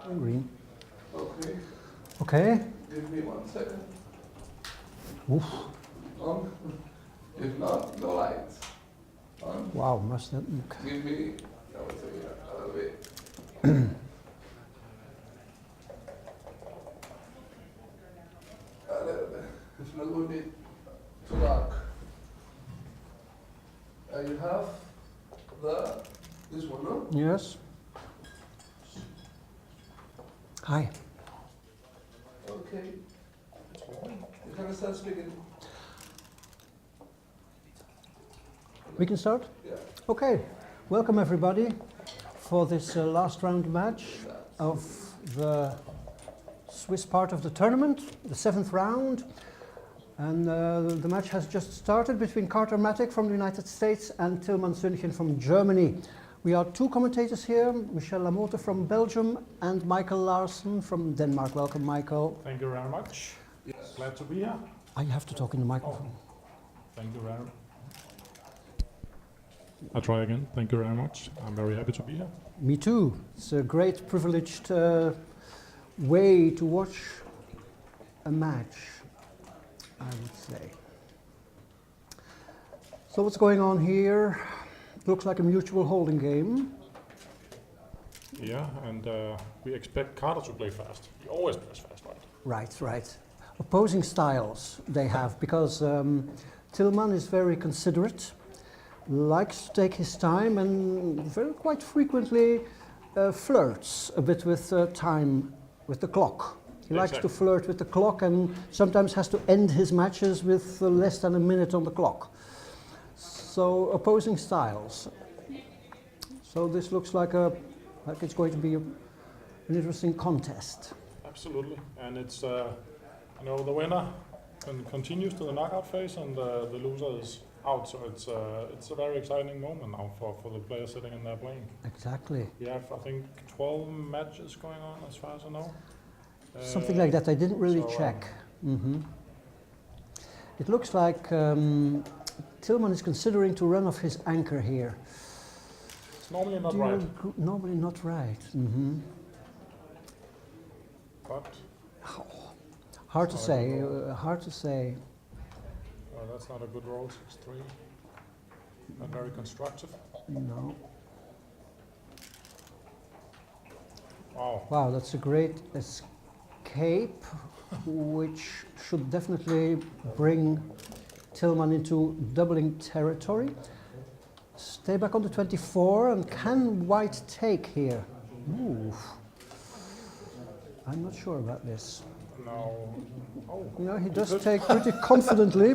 Green. Okay. Okay. Give me 1 second. Oof. On. If not, no lights. On. Wow, must that. Give me, I would say, a little bit. A little bit. It's not going to be too dark. You have this one, no? Yes. Hi. Okay. You can start speaking. We can start? Yeah. Okay. Welcome everybody for this last round match of the Swiss part of the tournament, the 7th round. And the match has just started between Mattig from the United States and Tilman Sohnchen from Germany. We are 2 commentators here, Michel Lamotte from Belgium and Michael Larsen from Denmark. Welcome, Michael. Thank you very much. Yes. Glad to be here. I have to talk in the microphone. Thank you very much. I'll try again. Thank you very much. I'm very happy to be here. Me too. It's a great privileged way to watch a match, I would say. So what's going on here? Looks like a mutual holding game. Yeah, and we expect Carter to play fast. He always plays fast, right? Right, right. Opposing styles they have, because Tilman is very considerate, likes to take his time and quite frequently flirts a bit with time, with the clock. He likes to flirt with the clock and sometimes has to end his matches with less than a minute on the clock. So opposing styles. So this looks like it's going to be an interesting contest. Absolutely, and it's you know, the winner continues to the knockout phase, and the loser is out. So it's a very exciting moment now for the players sitting in there playing. Exactly. We have, I think, 12 matches going on as far as I know. Something like that. I didn't really check. It looks like Tilman is considering to run off his anchor here. It's normally not right. Normally not right. But hard to say. Hard to say. That's not a good roll. 6-3. Not very constructive. No. Wow. Wow, that's a great escape, which should definitely bring Tilman into doubling territory. Stay back on the 24, and can white take here? Ooh. I'm not sure about this. No. Oh. No, he does take pretty confidently,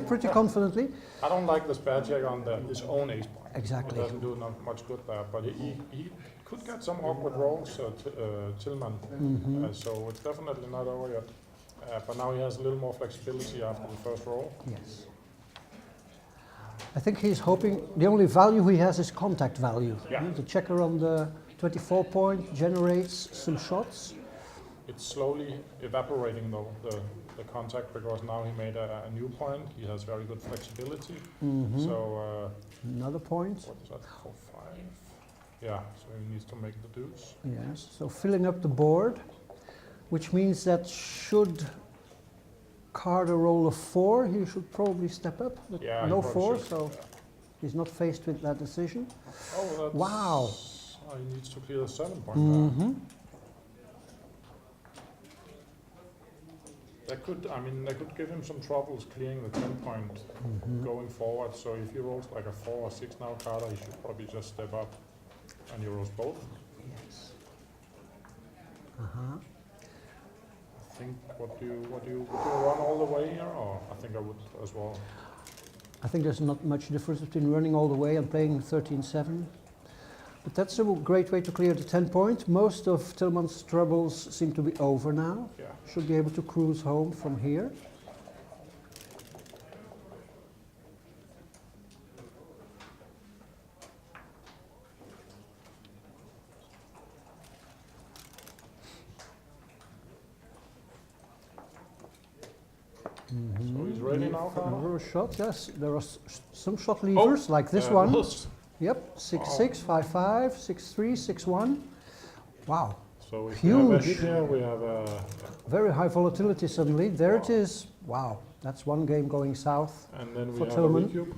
I don't like the spare check on his own ace point. Exactly. It doesn't do not much good there, but he could get some awkward rolls, Tilman. So it's definitely not over yet. But now he has a little more flexibility after the first roll. Yes. I think he's hoping, the only value he has is contact value. Yeah. The checker on the 24 point generates some shots. It's slowly evaporating though, the contact, because now he made a new point. He has very good flexibility. So another point. what is that, 4-5? Yeah, so he needs to make the deuce. Yes, so filling up the board, which means that should Carter roll a 4, he should probably step up. But Yeah, no he 4, should, so he's not faced with that decision. Oh, that's, Wow. He needs to clear the 7 point there. That could give him some troubles clearing the 10 point going forward. So if he rolls like a 4 or 6 now, Carter, he should probably just step up and he rolls both. Yes. I think, would you run all the way here, or I think I would as well. I think there's not much difference between running all the way and playing 13-7. But that's a great way to clear the 10 point. Most of Tilman's troubles seem to be over now. Yeah. Should be able to cruise home from here. So he's ready now, Carter? Another shot, yes. There are some shot levers, like this one. Was. Yep, 6-6, 5-5, 6-3, 6-1. Wow. So if we have a Huge. hit here, we have a... Very high volatility suddenly. There it is. Wow, that's one game going south. And then we For have Tilman. a recube.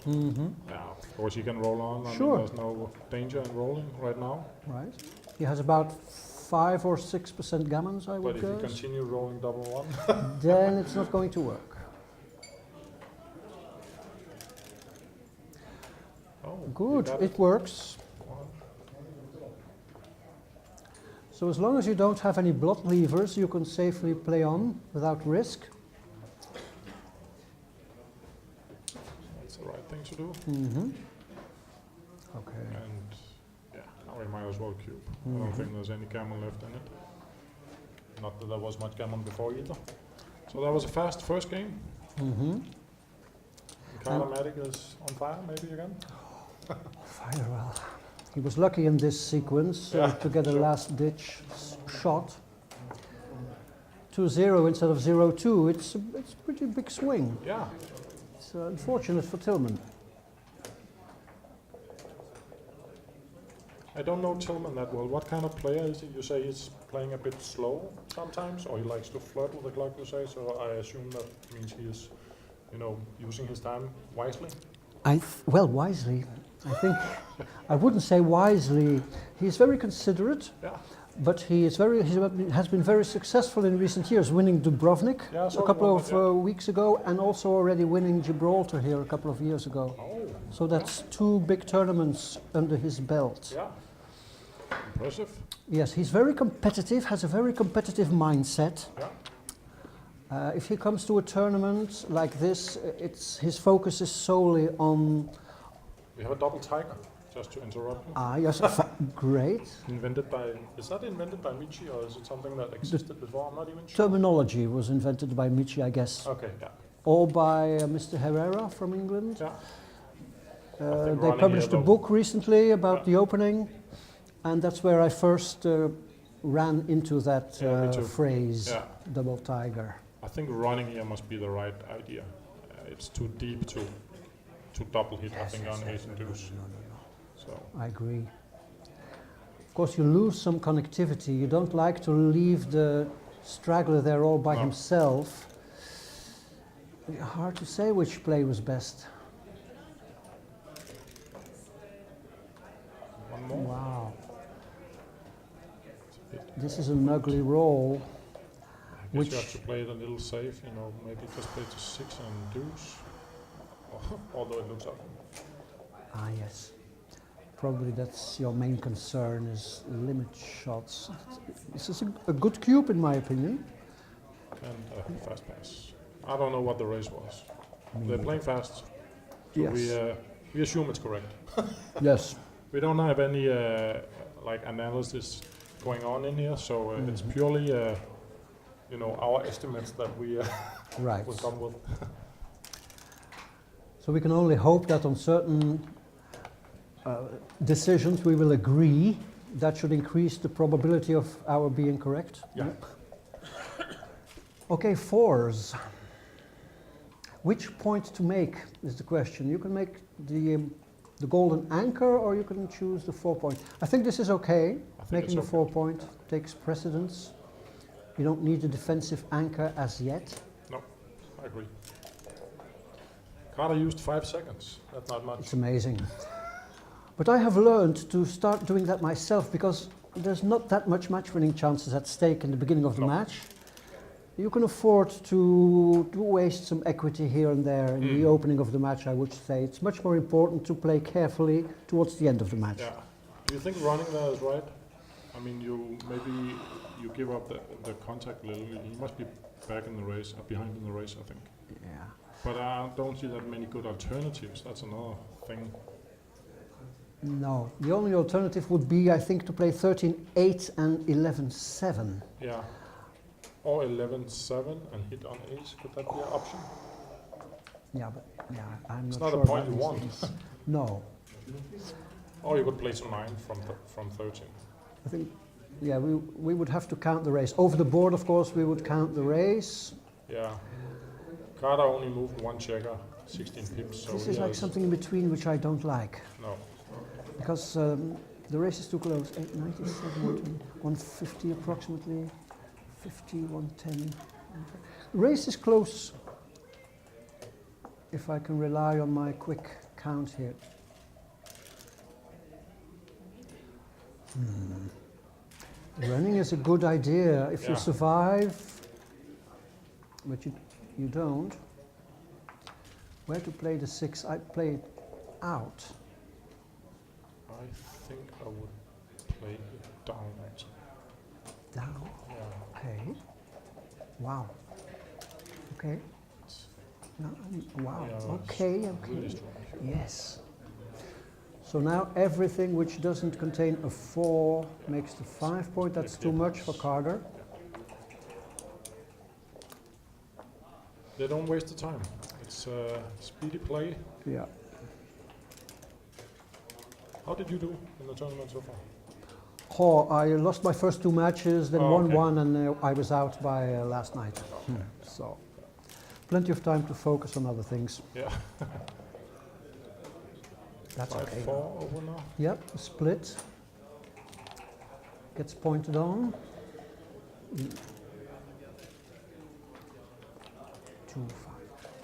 Mm-hmm. Yeah, of course he can roll on. I Sure. mean, there's no danger in rolling right now. Right. He has about 5 or 6% gammons, I But would if you guess. continue rolling double one, Then it's not going to work. oh, Good, you got it works. So as long as you don't have any blood levers, you can safely play on without risk. That's the right thing to do. Mm-hmm. Okay. And yeah, now we might as well cube. I don't think there's any gammon left in it. Not that there was much gammon before either. So that was a fast first game. Mm-hmm. Mattig is on fire maybe again. Fire well. He was lucky in this sequence Yeah, to get a sure. last-ditch shot. 2-0 instead of 0-2. It's a pretty big swing. Yeah, It's unfortunate for Tilman. I don't know Tilman that well. What kind of player is he? You say he's playing a bit slow sometimes, or he likes to flirt with the clock, you say, so I assume that means he is, you know, using his time wisely. Well, wisely. I think I wouldn't say wisely. He's very considerate, Yeah, but he has been very successful in recent years, winning Dubrovnik Yeah, I a saw couple him of on that, weeks ago, and also already winning Gibraltar here a couple of years ago. oh, So that's 2 big tournaments under his belt. yeah, impressive. Yes, he's very competitive, has a very competitive mindset. Yeah, If he comes to a tournament like this, his focus is solely on. we have a double tiger, just to interrupt you. Yes, great. Is that invented by Michi, or is it something that existed before? I'm not even sure. Terminology was invented by Michi, I guess, Okay, yeah, or by Mr. Herrera from England. yeah. They running published here, a though. book recently about Yeah. the opening, and that's where I first ran into that Yeah, me too. phrase, Yeah. double tiger. I think running here must be the right idea. It's too deep to double hit, I think, on ace and deuce. So, I agree. Of course, you lose some connectivity. You don't like to leave the straggler there all by No. himself. Hard to say which play was best. one more. Wow, It's a bit- this is an ugly roll. I guess Which- you have to play it a little safe, you know, maybe just play to 6 and deuce. Although it looks ugly. Ah, yes. Probably that's your main concern is limit shots. This is a good cube in my opinion. And fast pass. I don't know what the race was. Me They're playing fast. So Yes. we assume it's correct. Yes. We don't have any like analysis going on in here, so it's purely you know, our estimates that we Right. will come with. So we can only hope that on certain decisions we will agree. That should increase the probability of our being correct. Yeah. Okay, 4s. Which point to make is the question. You can make the golden anchor, or you can choose the 4-point. I think this is okay. I think Making the it's okay. 4-point takes precedence. You don't need a defensive anchor as yet. No, I agree. Carter used 5 seconds. That's not much. It's amazing. But I have learned to start doing that myself because there's not that much match winning chances at stake in the beginning of the No. match. You can afford to waste some equity here and there in the opening of the match, I would say. It's much more important to play carefully towards the end of the match. Yeah. Do you think running there is right? I mean, maybe you give up the contact a little. He must be back in the race, behind in the race, I think. Yeah. But I don't see that many good alternatives. That's another thing. No, the only alternative would be, I think, to play 13-8 and 11-7. Yeah. Or 11-7 and hit on ace. Could that be an option? Yeah, but yeah, I'm It's not not sure a point about you want. these things. No, Or you could play to 9 from 13. I think, yeah, we would have to count the race. Over the board, of course, we would count the race. Yeah. Carter only moved 1 checker, 16 pips. So This he is like has- something in between which I don't like. No. Because The race is too close. 897, 150 approximately. 50, 110. The race is close. If I can rely on my quick count here. Running is a good idea if you survive, but you don't. Where to play the 6? I play it out. I think I would play it down. Down. Yeah. Okay. Wow. Okay. No, wow. Yeah, Okay. it's really Okay. strong cube. Yes. So now everything which doesn't contain a 4 makes the 5 point. That's too much for Carter. They don't waste the time. It's speedy play. Yeah. How did you do in the tournament so far? Oh, I lost my first 2 matches, then Oh, won okay. one, and I was out by last night. Okay. So, plenty of time to focus on other things. Yeah. That's okay. 5-4 over now. Yep, split. Gets pointed on. 2-5.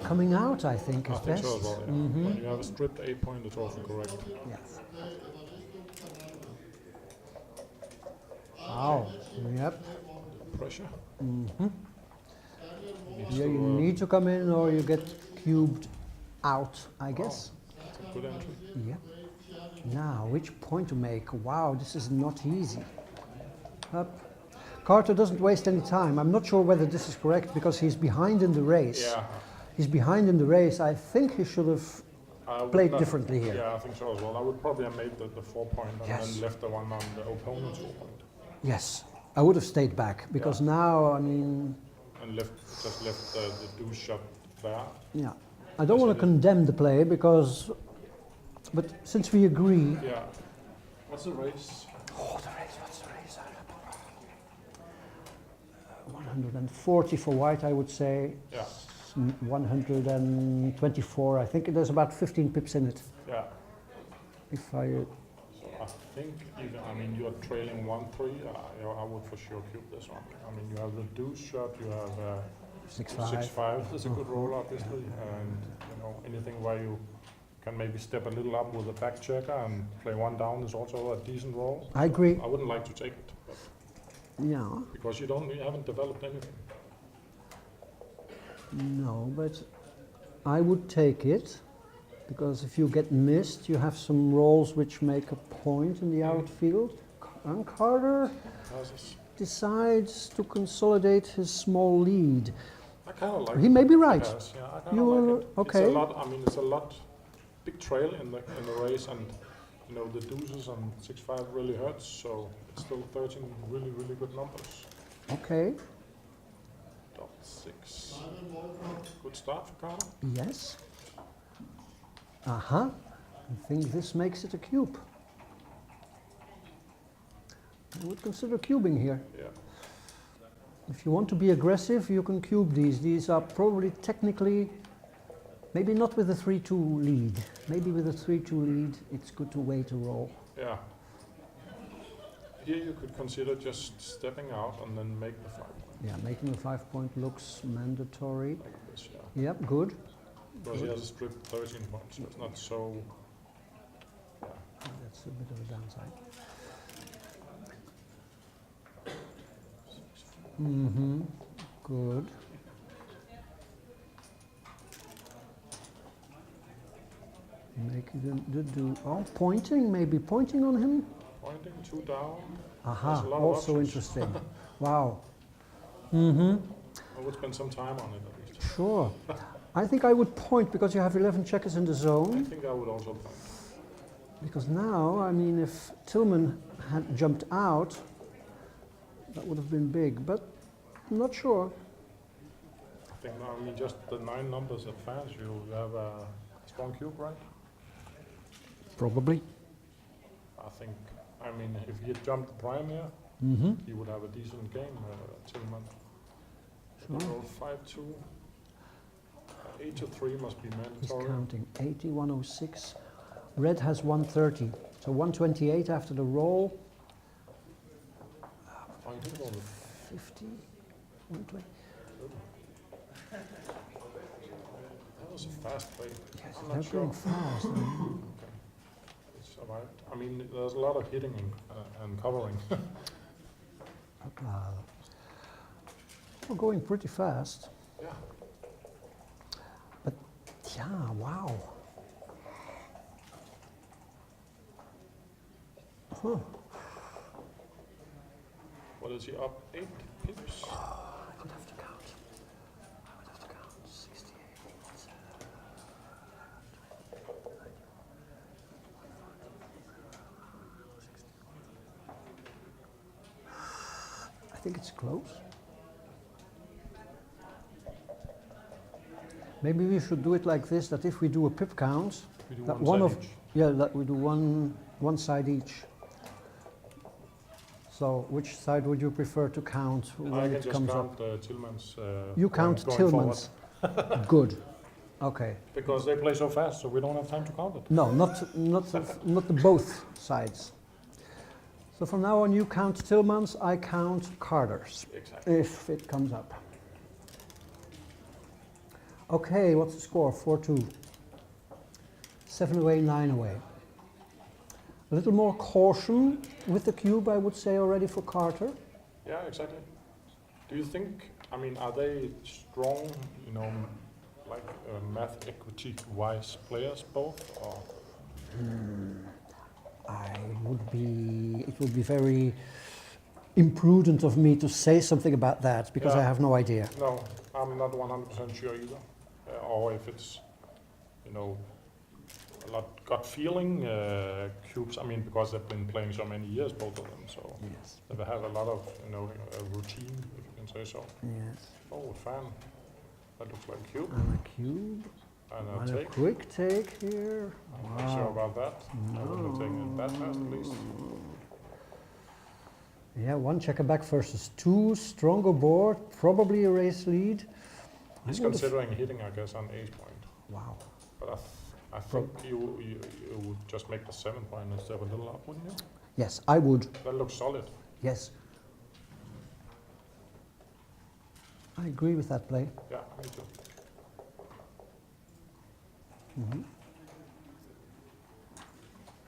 Coming out, I think, I is think best. so as well, yeah. When you have a stripped 8 point, it's also correct. Yes. Wow. Yep. Pressure. Mm-hmm. Needs Yeah, to, you need to come in or you get cubed out, I guess. It's a good entry. Yep. Now, which point to make? Wow, this is not easy. Up. Carter doesn't waste any time. I'm not sure whether this is correct because he's behind in the race. Yeah. He's behind in the race. I think he should have I would played not- differently here. Yeah, I think so as well. I would probably have made the 4 point and Yes. then left the one on the opponent's 4 point. Yes, I would have stayed back because now, I mean, And just left the deuce shot there. yeah. I don't want to condemn the play because, but since we agree. Yeah. What's the race? Oh, the race, what's the race? 140 for white, I would say. Yeah. 124, I think there's about 15 pips in it. Yeah. If I, So I think even, I mean, you're trailing 1-3. I would for sure cube this one. I mean, you have the deuce shot, you have 6-5. 6-5. That's a good roll, obviously. And, you know, anything where you can maybe step a little up with a back checker and play one down is also a decent roll. I agree. I wouldn't like to take it, but Yeah, because you haven't developed anything. no, but I would take it because if you get missed, you have some rolls which make a point in the outfield. And Carter Passes. decides to consolidate his small lead. I kind of like He it. may be right. Yes, yeah, I kind You of will- like it. okay. It's a lot. I mean, it's a lot big trail in the race, and you know the deuces and 6-5 really hurts. So it's still 13 really good numbers. Okay, .6. Good start for Carter. yes. Uh-huh. I think this makes it a cube. I would consider cubing here. Yeah. If you want to be aggressive, you can cube these. These are probably technically, maybe not with a 3-2 lead. Maybe with a 3-2 lead, it's good to wait a roll. Yeah. Here you could consider just stepping out and then make the 5 point Yeah, making a 5 point looks mandatory. like this. Yeah. Yep, good. Because he has a strip 13 points, so it's not so. Yeah. That's a bit of a downside. Mm-hmm. Good. Make the do. Oh, pointing, maybe pointing on him. Pointing 2 down. Aha, There's a lot of also options. interesting. Wow. Mm-hmm. I would spend some time on it at least. Sure. I think I would point because you have 11 checkers in the I zone. think I would also point. Because now, I mean, if Tilman had jumped out, that would have been big, but I'm not sure. I think now, I mean, just the 9 numbers advance, you have a strong cube, right? Probably. I think, I mean, if he had jumped the prime here, Mm-hmm. he would have a decent game, Tilman. Sure. Roll 5-2. 8-3 must be He's mandatory. counting. 80, 106. Red has 130. So 128 after the roll. Oh, you did go with 50, 120. that was a fast play. Yes, I'm they're not sure. going fast. Okay. It survived. I mean, there's a lot of hitting and covering. We're going pretty fast. Yeah. Yeah, wow. Huh. What is he up? 8 pips? I would have to count. I would have to count. 68. I think it's close. Maybe we should do it like this, that if we do a pip count, We do that one one side of- each. yeah, that we do one side each. So which side would you prefer to count I when can it just comes up? count Tilman's. You count Tilman's. Good. Okay. Because they play so fast, so we don't have time to count it. No, not the both sides. So from now on, you count Tilman's, I count Carter's, Exactly. if it comes up. Okay, what's the score? 4-2. 7 away, 9 away. A little more caution with the cube, I would say, already for Carter. Yeah, exactly. Do you think, I mean, are they strong, you know, like math equity wise players both? Or? It would be very imprudent of me to say something about that because I Yeah. have no idea. No, I'm not 100% sure either. Or if it's, you know, a lot gut feeling cubes. I mean, because they've been playing so many years, both of them. So Yes. they have a lot of, you know, routine, if you can say so. Yes. Oh, fan. That looks like a cube. And a cube. And a And a take. quick take here. I'm not sure about that. I wouldn't have taken it that fast at least. Yeah, one checker back versus two. Stronger board, probably a race lead. He's I would've- considering hitting, I guess, on ace point. Wow. But I think you would just make the 7 point and step a little up, wouldn't you? Yes, I would. That looks solid. Yes. I agree with that play. Yeah, me too. Mhm.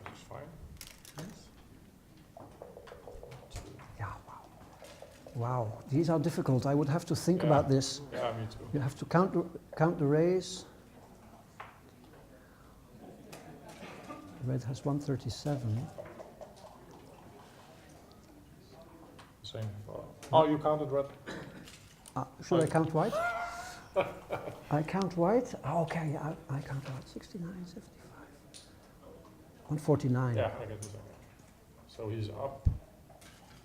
Looks fine. Yes. Yeah, wow. Wow, these are difficult. I would have to think Yeah. about this. Yeah, me too. You have to count the race. Red has 137. Same for. Oh, you counted red. Should I count white? I count white? Oh, okay, I count white. 69, 75. 149. Yeah, I get the second. So he's up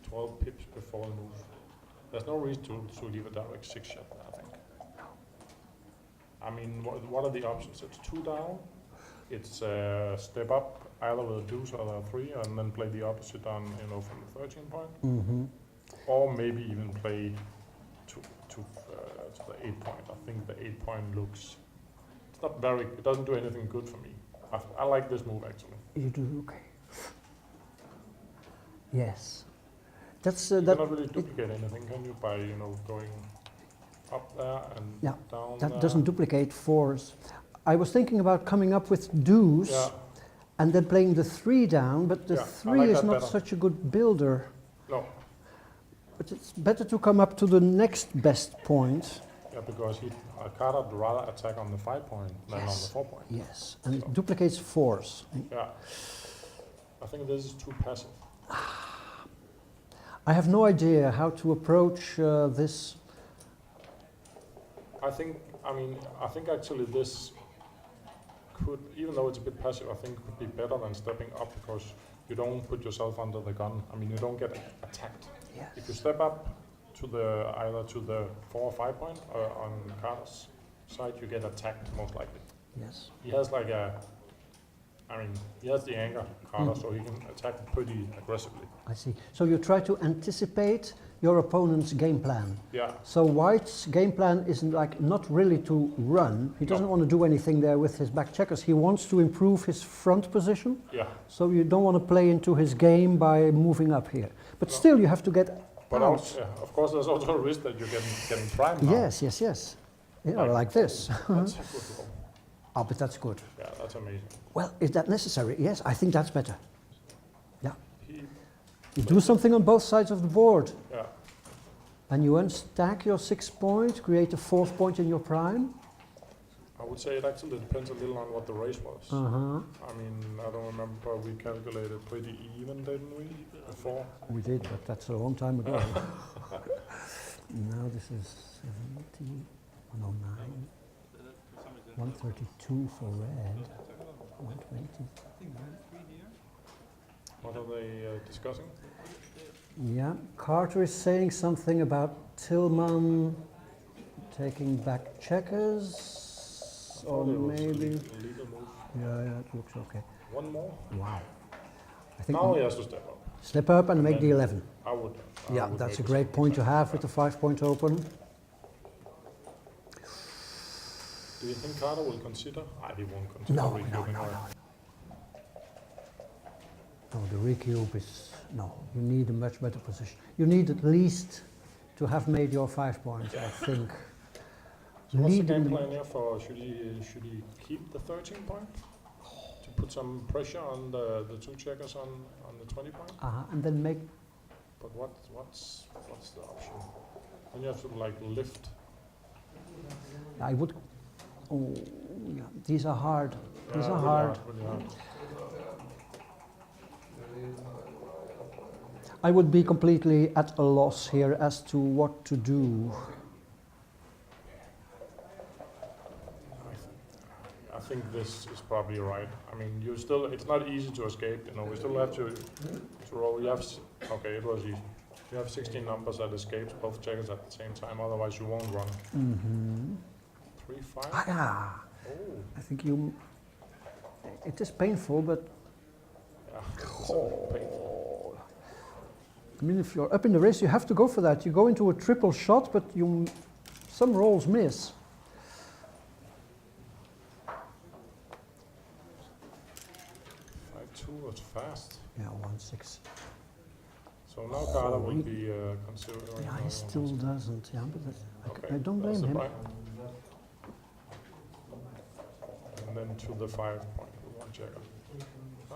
12 pips before the move. There's no reason to leave a direct 6 shot, I think. I mean, what are the options? It's 2 down. It's step up either with a deuce or a 3, and then play the opposite on, you know, from the 13 point, Mm-hmm. or maybe even play to the 8 point. I think the 8 point looks. It's not very. It doesn't do anything good for me. I like this move actually. You do, okay. Yes. That's You that. cannot really duplicate anything, can you? By, you know, going up there and Yeah, down That there. doesn't duplicate fours. I was thinking about coming up with deuce Yeah, and then playing the 3 down, but the Yeah, I 3 like is that not better. such a good builder. no, But it's better to come up to the next best point. yeah, because Carter would rather attack on the 5 point than on the Yes. 4 point. Yes, and it duplicates fours. Yeah, I think this is too passive. I have no idea how to approach this. I think actually this could, even though it's a bit passive, I think it could be better than stepping up because you don't put yourself under the gun. I mean, you don't get attacked. If you Yes. step up to the either to the 4 or 5 point on Carter's side, you get attacked most likely. Yes. He has like he has the anger, Carter, so he can attack pretty aggressively. I see. So you try to anticipate your opponent's game plan. Yeah, So White's game plan isn't like not really to run. He doesn't want to do anything there with his back checkers. He wants to improve his front position. yeah. So you don't want to play into his game by moving up here. But No. still, you have to get But out. also, yeah, of course, there's also a risk that you're getting primed now. Yes, yes, yes. Yeah, like this. That's a good roll. Oh, but that's good. Yeah, that's amazing. Well, is that necessary? Yes, I think that's better. Yeah. He, You do something on both sides of the board. yeah, And you unstack your 6 point, create a 4th point in your prime. I would say it actually depends a little on what the race was. Uh-huh. I mean, I don't remember, we calculated pretty even, didn't we, before? We did, but that's a long time ago. Now this is 70, 109, 132 for red, 120. What are they discussing? Yeah, Carter is saying something about Tilman taking back checkers, or maybe. Legal move. Yeah, it looks okay. One more? Wow. I think Now he has to step up. step up and make the then- 11. I would. I Yeah, would that's a maybe great say point to that. have with the 5-point open. Do you think Carter will consider? He won't consider No, no, recubing, no, right? no. No, the recube is, no, you need a much better position. You need at least to have made your 5 points, I think. So what's the Lead in game plan here for, should he keep the 13 point? To put some pressure on the 2 checkers on the 20 point? And then make, But what's the option? Then you have to like lift. I would, oh, yeah, these are hard. These Yeah, are really hard. Really hard. I would be completely at a loss here as to what to do. I think this is probably right. I mean, it's not easy to escape, we still have to roll. Okay, it was easy. You have 16 numbers that escapes both checkers at the same time, otherwise you won't run. Mm-hmm. 3, 5? Ah, Oh, I think it is painful, but yeah, it's painful. I mean, if you're up in the race, you have to go for that. You go into a triple shot, but some rolls miss. 5-2 was fast. Yeah, 1-6. So now Carter will be considering. Yeah, he still doesn't. Yeah, but Okay, I don't that's blame the him. prime. And then to the 5 point with 1 checker.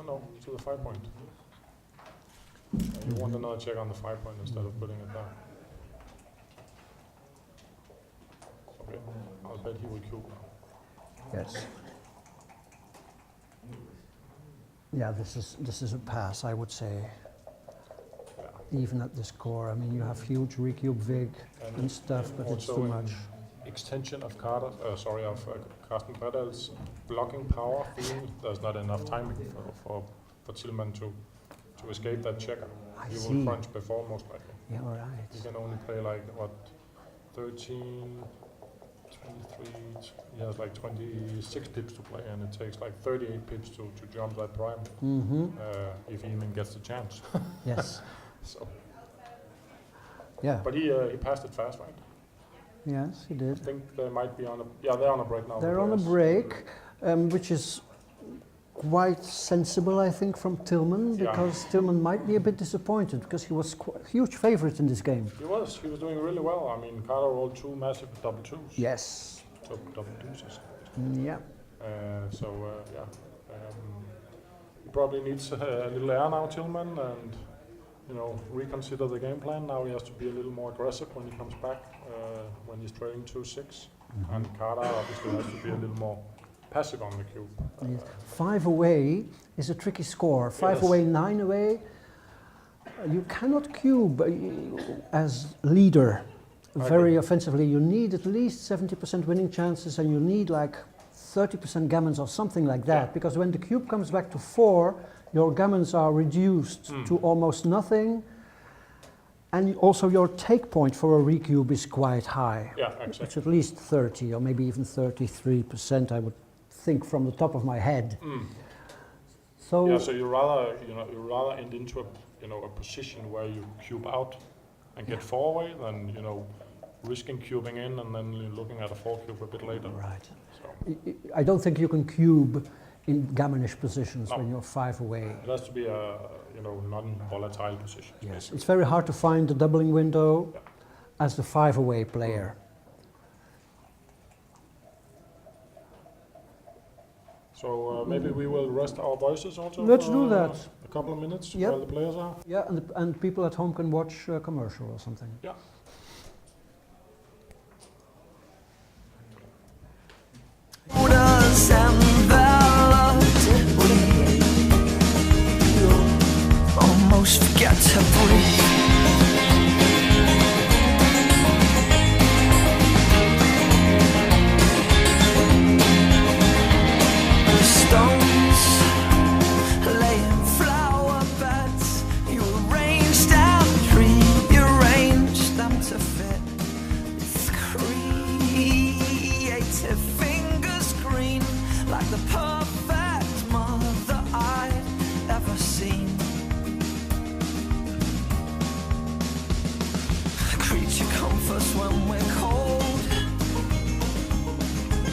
No, to the 5 point. You want another check on the 5 point instead of putting it down. Okay, I'll bet he will cube now. Yes. Yeah, this is a pass, I would say. Yeah. Even at this score, I mean, you have huge recube vig and stuff, but it's also too in much. Extension of Carsten Bredal's blocking power. There's not enough time for Tilman to escape that checker. I He see. will crunch before most likely. Yeah, all He right. can only play like what, 13, 23. He has like 26 pips to play, and it takes like 38 pips to jump that prime. Mm-hmm. If he even gets the chance. Yes. So, Yeah. but he passed it fast, right? Yes, he I did. think they might be on a. Yeah, they're on a break now. the They're on a players. break, which is quite sensible, I think, from Tilman, Yeah. because Tilman might be a bit disappointed because he was a huge favorite in this game. He was doing really well. I mean, Carter rolled 2 massive double 2s. Yes. Double deuces. Yeah. Yeah. He probably needs a little air now, Tilman, and reconsider the game plan. Now he has to be a little more aggressive when he comes back, when he's trailing 2-6. And Carter obviously has to be a little more passive on the cube. Yes. 5 away is a tricky score. 5 Yes. away, 9 away. You cannot cube as leader I very agree. offensively. You need at least 70% winning chances, and you need like 30% gammons or something like that. Yeah. Because when the cube comes back to 4, your gammons are reduced to almost nothing. And also your take point for a recube is quite high. Yeah, It's exactly. at least 30 or maybe even 33%, I would think from the top of my head. So Yeah, so you rather end into a position where you cube out and get 4 away than, you know, risking cubing in and then looking at a 4 cube a bit later. Right. So I don't think you can cube in gammonish positions No. when you're 5 away. it has to be a, you know, non-volatile position. Yes, it's very hard to find the doubling window Yeah. as the 5 away player. So maybe we will rest our voices also. Let's for, do that. A couple of minutes Yep. while the players are. Yeah, and people at home can watch a commercial or something. Yeah. Shoulders enveloped we almost forget to breathe. The stones lay in flower beds. You arranged and rearranged them to fit with creative fingers green, like the perfect mother I'd ever seen. A creature comforts when we're cold,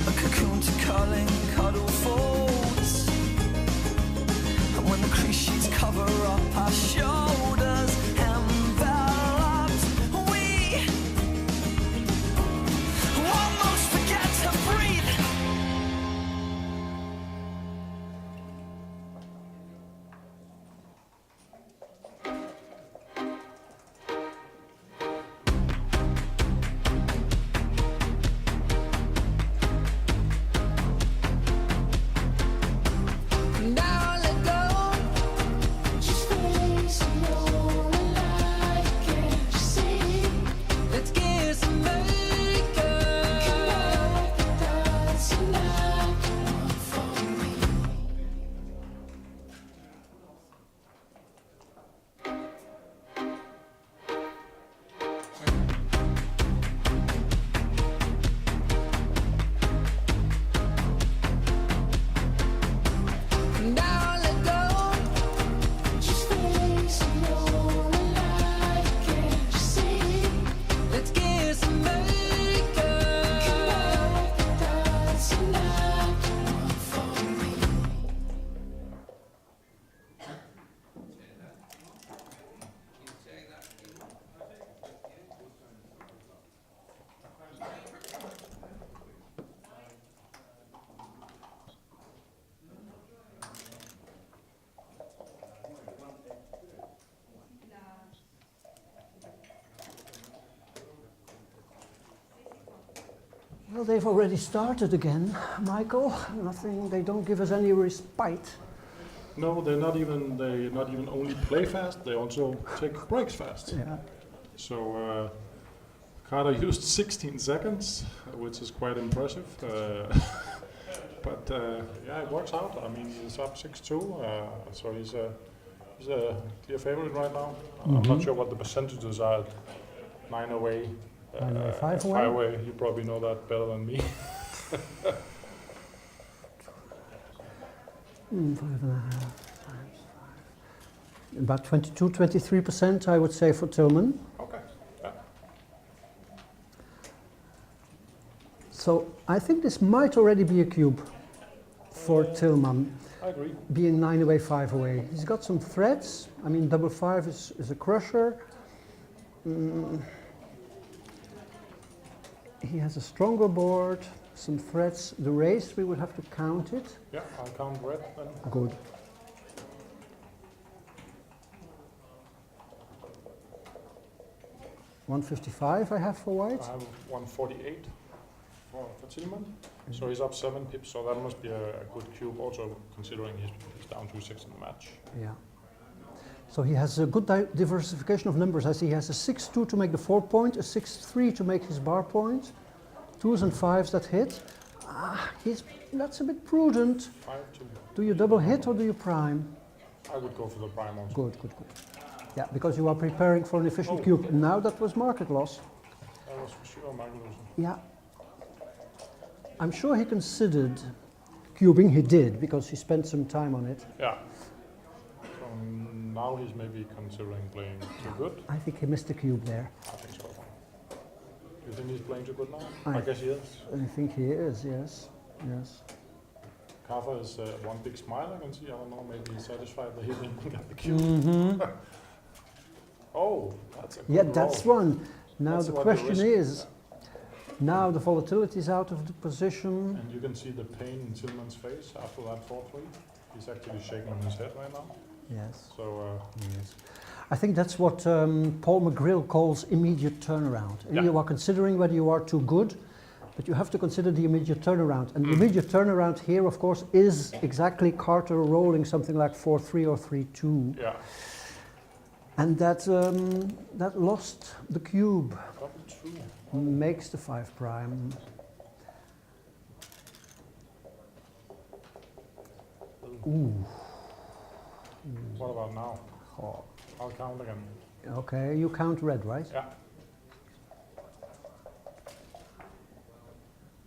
a cocoon to curling cuddle folds, and when the crease sheets cover up our shoulders, enveloped we almost forget to breathe. Now let go. Just facing all alive, can't you see? Let's get some makeup. Dance tonight, one for me. Now let go. Just facing all alive, can't you see? Let's get some makeup. Dance tonight, one for me. Well, they've already started again, Michael. Nothing, they don't give us any respite. No, they not even only play fast, they also take breaks fast. Yeah. So Carter used 16 seconds, which is quite impressive. But yeah, it works out. I mean, he's up 6-2, so he's a clear favorite right now. I'm not sure what the percentages are at 9 away. 9 away, 5 away? 5 away, you probably know that better than me. 5.5 times 5. About 22-23%, I would say, for Tilman. Okay. Yeah. So I think this might already be a cube for Tilman, I agree. being 9 away, 5 away. He's got some threats. I mean, double 5 is a crusher. He has a stronger board, some threats. The race, we would have to count it. Yeah, I'll count red then. Good. $155 I have for white. I have 148 for Tilman. So he's up 7 pips, so that must be a good cube also, considering he's down 2-6 in the match. Yeah. So he has a good diversification of numbers. I see he has a 6-2 to make the 4 point, a 6-3 to make his bar point, 2s and 5s that hit. That's a bit prudent. 5-2. Do you double hit or do you prime? I would go for the prime also. Good, good, good. Yeah, because you are preparing for an efficient cube. Now that was market loss. That was for sure Michael Wilson. Yeah. I'm sure he considered cubing. He did, because he spent some time on it. Yeah. So now he's maybe considering playing too good. I think he missed the cube there. I think so. You think he's playing too good now? I I guess he is. I think he is, yes. Yes. Carver is one big smile, I can see. I don't know, maybe he's satisfied that he didn't get the cube. Mm-hmm. Oh, that's a good Yeah, that's roll. one. Now That's the what you question risk. is, now the volatility is out of the position. And you can see the pain in Tilman's face after that 4-3. He's actually shaking his head right now. Yes. So, Yes. I think that's what Paul McGrill calls immediate turnaround. And Yeah. you are considering whether you are too good, but you have to consider the immediate turnaround. And the immediate turnaround here, of course, is exactly Carter rolling something like 4-3 or 3-2. yeah, And that lost the cube, double two. makes the 5 prime. Ooh. What about now? Oh. I'll count again. Okay, you count red, right? Yeah.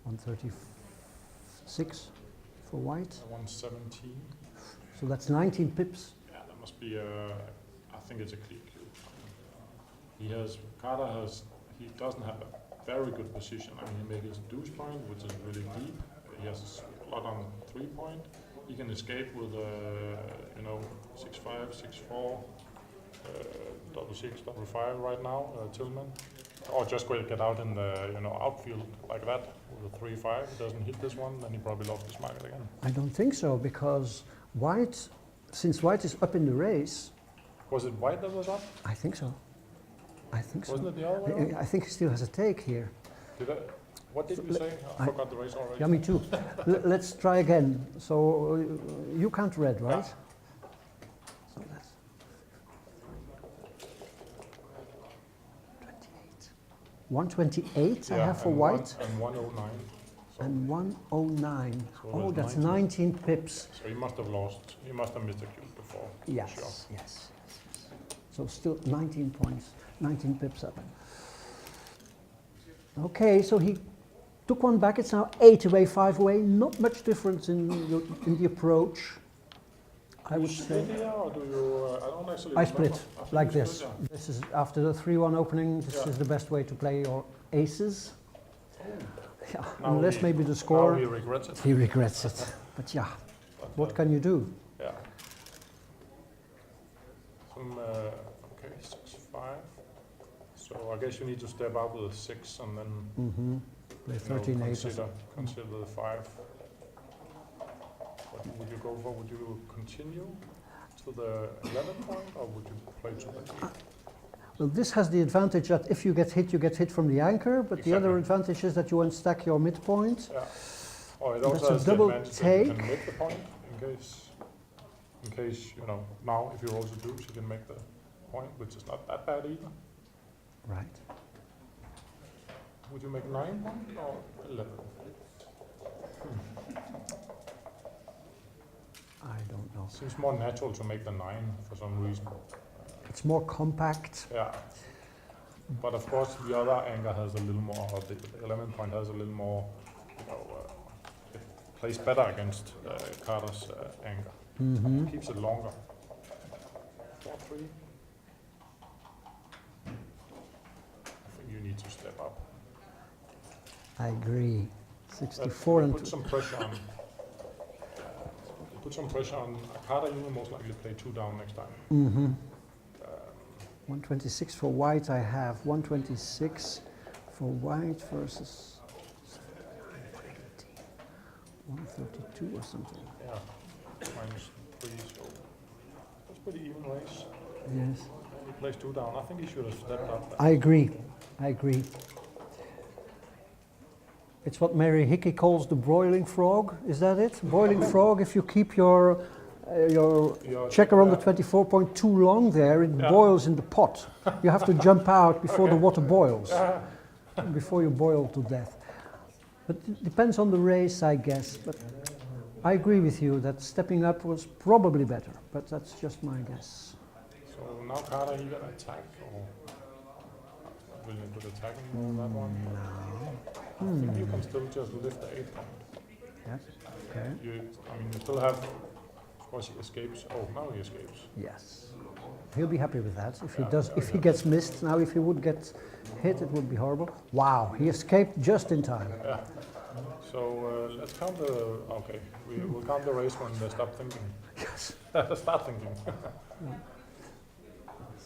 136 for white. 117. So that's 19 pips. Yeah, that must be I think it's a clear cube. Carter doesn't have a very good position. I mean, he made his deuce point, which is really deep. He has a slot on 3 point. He can escape with, 6-5, 6-4, double 6, double 5 right now, Tilman. Or just get out in the, outfield like that with a 3-5. He doesn't hit this one, then he probably lost his market again. I don't think so, because white, since white is up in the race, Was it white that was up? I think so. I think so. Wasn't it the other way around? I think he still has a take here. What did you say? I forgot the race already. Yeah, me too. Let's try again. So you count red, right? Yeah. So that's 28. 128 I have for and white. And 109. So, And 109. So Oh, that's that's 19 pips. so he must have lost. He must have missed a cube before. Yes, Sure. yes. So still 19 points, 19 pips up. Okay, so he took one back. It's now 8 away, 5 away. Not much difference in the approach, I would You say. split here, or do you? I don't actually. I remember. split I think like you this. split, yeah. This is after the 3-1 opening. This Yeah. is the best way to play your aces. Yeah, Now unless he- maybe the Now score. he regrets it. He regrets it. But yeah, But, what can you do? Yeah. Okay, 6-5. So I guess you need to step out with a 6 and then Mm-hmm. Play 13-8. consider the 5. What would you go for? Would you continue to the 11 point, or would you play to the 8? Well, this has the advantage that if you get hit from the anchor, but the other Exactly. advantage is that you unstack your midpoint. Yeah. Or it That's also a has the double advantage that you can take. make the point in case now if you roll the deuce, you can make the point, which is not that bad either. Right. Would you make 9 point or 11? I don't know. Seems more natural to make the 9 for some reason. It's more compact. Yeah. But of course, the other anchor has a little more, or the 11 point has a little more, it plays better against Carter's anchor. Mm-hmm. Keeps it longer. 4-3. I think you need to step up. I agree. 64 and Put some pressure on. Put some pressure on Carter. You will most likely play 2 down next time. mm-hmm. 126 for white. I have 126 for white versus 132 or something. Yeah, -3. So that's pretty even race. Yes. He plays 2 down. I think he should have stepped up. I agree. I agree. It's what Mary Hickey calls the broiling frog. Is that it? Boiling frog. If you keep your checker on the 24 point too long there, it Yeah. boils in the pot. You have to jump out before the Okay. water boils, before you boil to death. But it depends on the race, I guess. But I agree with you that stepping up was probably better. But that's just my guess. So now Carter, he gonna attack or not really good attacking on that one? I think you can still just lift the 8 point. Yes. Okay. You still have, of course he escapes. Oh, now he escapes. Yes. He'll be happy with that. If he Yeah, does, very if he good. gets missed now, if he would get hit, it would be horrible. Wow, he escaped just in time. Yeah. So let's count the. Okay, we'll count the race when they stop thinking. Yes. Start thinking.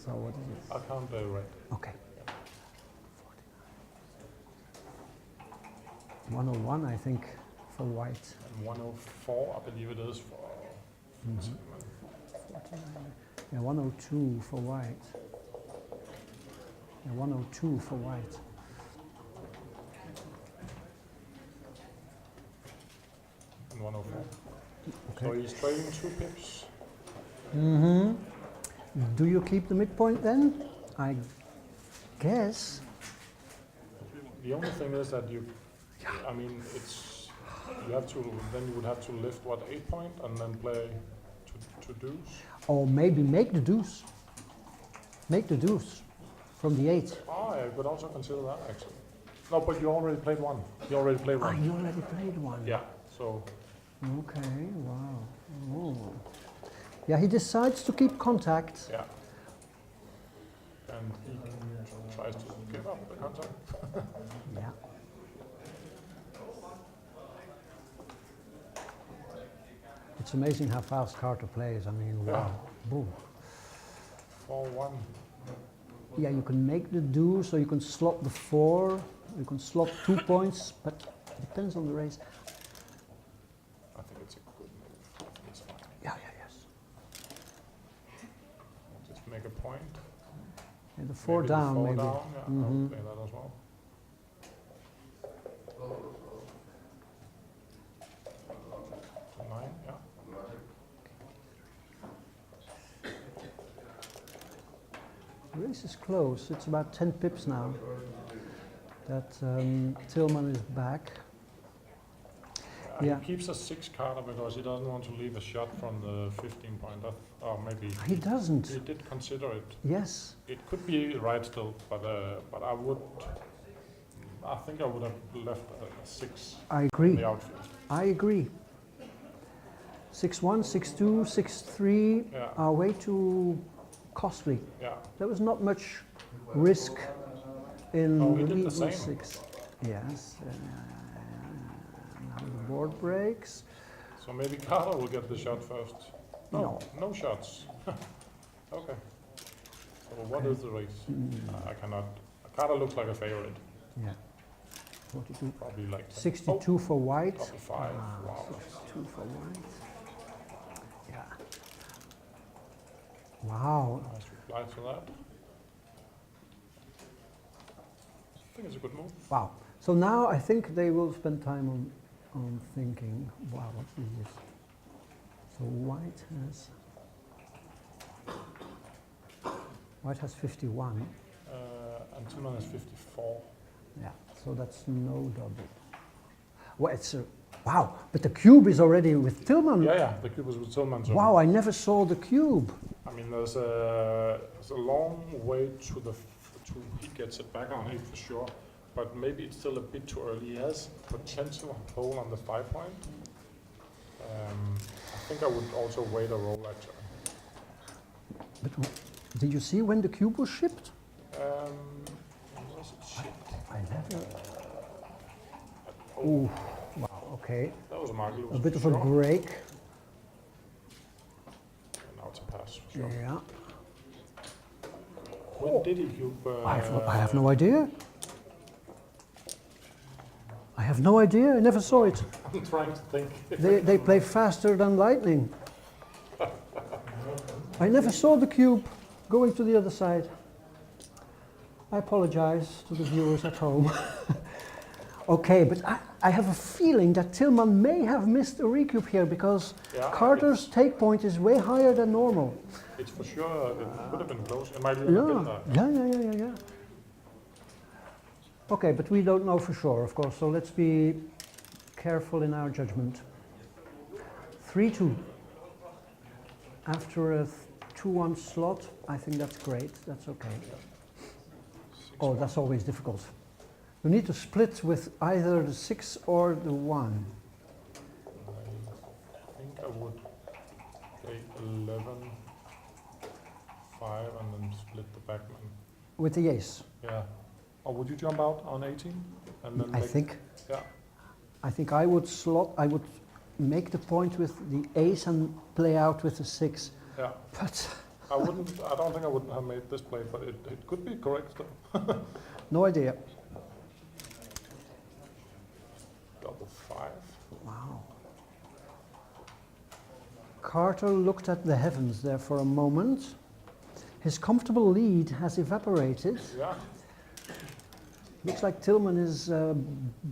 So what is it? I'll count the red. Okay. 101, I think, for white. And 104, I believe it is for. Mhm. Yeah, 102 for white. Yeah, 102 for white. And 104. Okay. So he's trading 2 pips. Mm-hmm. Do you keep the midpoint then? I guess. The only thing is that you. I mean, it's. You have to. Then you would have to lift what 8 point and then play to deuce. Or maybe make the deuce. Make the deuce from the 8. Oh, I could also consider that actually. No, but you already played 1. You already played 1. Ah, you already played one. Yeah. So. Okay, wow. Oh. Yeah, he decides to keep contact. Yeah. And he tries to give up the contact. Yeah. It's amazing how fast Carter plays. I mean, wow. Boom. 4-1. Yeah, you can make the deuce, or you can slot the 4. You can slot 2 points, but it depends on the race. I think it's a good move. I think it's fine. Yeah, yes. Just make a point. And the 4 Maybe down, the 4 maybe. down. Yeah, Mhm. I'll play that as well. To 9, yeah. The race is close. It's about 10 pips now that Tilman is back. Yeah. He keeps a 6 carder because he doesn't want to leave a shot from the 15 point. Or maybe He doesn't. he did consider it. Yes, It could be right still, but I would. I think I would have left a 6 I in agree. the outfield. I agree. 6-1, 6-2, 6-3 Yeah, are way too costly. yeah. There was not much risk in Oh, he the did the lead with same. 6. Yes. Now the board breaks. So maybe Carter will get the shot first. No. No shots. Okay. So what is the race? I cannot. Carter looks like a favorite. Yeah. 42. Probably like 62 for white. Probably 5. Ah, Wow. 62 for white. Yeah. Wow. Nice reply to that. I think it's a good move. Wow. So now I think they will spend time on thinking, wow, what is this? So white has 51. And Tilman is 54. Yeah, so that's no double. Well, it's a, wow, but the cube is already with Tilman. Yeah, the cube was with Tilman. So Wow, I never saw the cube. I mean, there's a long way to he gets it back on 8 for sure, but maybe it's still a bit too early. He has potential hole on the 5 point. I think I would also wait a roll actually. But did you see when the cube was shipped? When was it shipped? I never. Oh, Ooh, wow, okay. that was a market lose A bit for of a sure. break. And now it's a pass for sure. Yeah. When did he cube? I have no idea. I have no idea. I never saw it. I'm trying to think. They play faster than lightning. I never saw the cube going to the other side. I apologize to the viewers at home. Okay, but I have a feeling that Tilman may have missed a recube here because Yeah, Carter's take point is way higher than normal. It's for sure. It could have been close. It might even have been that. Yeah. Okay, but we don't know for sure, of course, so let's be careful in our judgment. 3-2. After a 2-1 slot, I think that's great, that's okay. Oh, that's always difficult. You need to split with either the 6 or the 1. I think I would play 11, 5, and then split the backman. With the ace. Yeah. Or would you jump out on 18? And then I make- think. Yeah. I think I would make the point with the ace and play out with the 6. Yeah. But I don't think I would have made this play, but it could be correct though. no idea. Double 5. Wow. Carter looked at the heavens there for a moment. His comfortable lead has evaporated. Yeah. Looks like Tilman is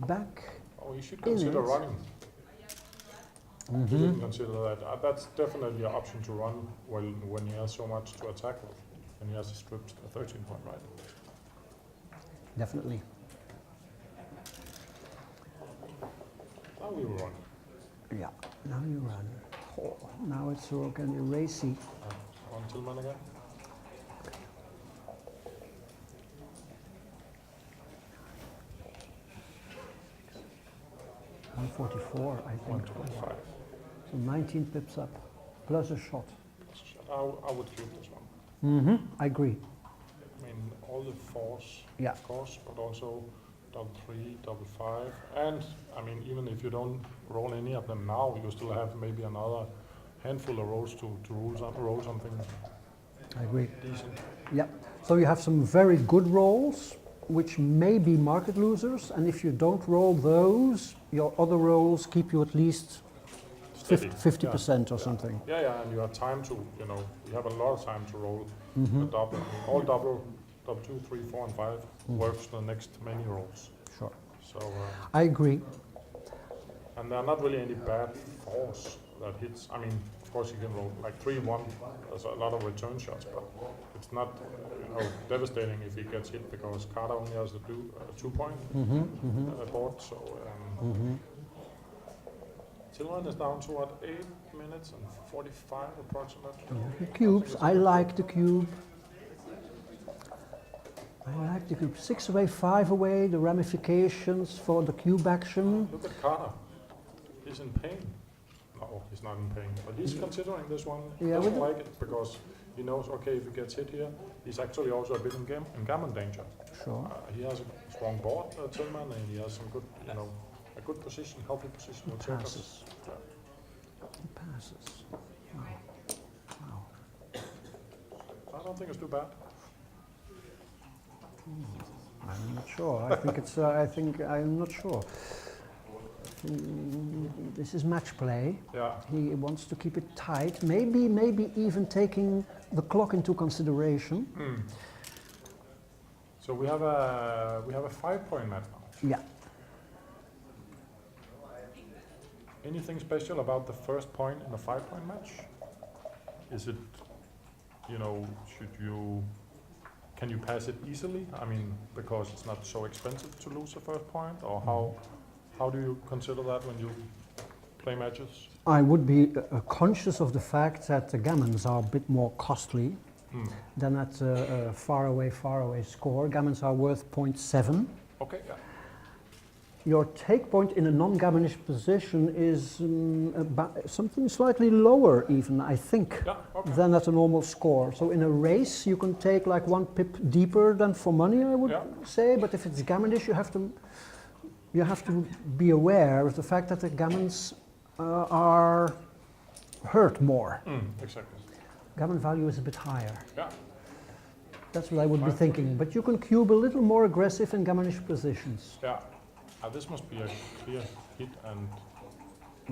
back. Oh, you should In consider it. running. You didn't consider that. That's definitely an option to run when he has so much to attack with. And he has a stripped 13 point, right? Definitely. Now we will run. Yeah, now you run. Oh, now it's again racy. On Tilman again. $144, I think. 125. So 19 pips up, plus a shot. I would cube this one. Mm-hmm. I agree. I mean, all the 4s, Yeah. of course, but also double 3, double 5. And, I mean, even if you don't roll any of them now, you still have maybe another handful of rolls to roll something I agree. decent. Yeah. So you have some very good rolls, which may be market losers, and if you don't roll those, your other rolls keep you at least Steady. 50% or something. Yeah, and you have time to, you have a lot of time to roll Mm-hmm. a double. I mean, all double 2, 3, 4, and 5 works the next many rolls. Sure. So, I agree. and there are not really any bad 4s that hits. I mean, of course you can roll like 3, 1. There's a lot of return shots, but it's not, devastating if he gets hit because Carter only has the 2 point board. So, Tilman is down to 8 minutes and 45 approximately. The cubes, I like the cube. I like the cube. 6 away, 5 away, the ramifications for the cube action. Look at Carter. He's in pain. No, he's not in pain, but he's considering this one. He Yeah, doesn't with the- like it because he knows, okay, if he gets hit here, he's actually also a bit in gammon danger. Sure. He has a strong board, Tilman, and he has some good, a good position, healthy position with checkers. Passes. He passes. Wow. Wow. I don't think it's too bad. I'm not sure. I think it's. I'm not sure. This is match play. Yeah. He wants to keep it tight. Maybe even taking the clock into consideration. So we have a 5-point match now. Yeah. Anything special about the first point in a 5-point match? Is it, can you pass it easily? I mean, because it's not so expensive to lose the first point, or how do you consider that when you play matches? I would be conscious of the fact that the gammons are a bit more costly than at a far away score. Gammons are worth 0.7. Okay, yeah. Your take point in a non-gammonish position is something slightly lower even, I think, Yeah, okay. than at a normal score. So in a race you can take like 1 pip deeper than for money, I would say, but if it's gammonish you have to be aware of the fact that the gammons are hurt more. Exactly. Gammon value is a bit higher. Yeah. That's what I would be thinking. But you can cube a little more aggressive in gammonish positions. Yeah. This must be a clear hit, and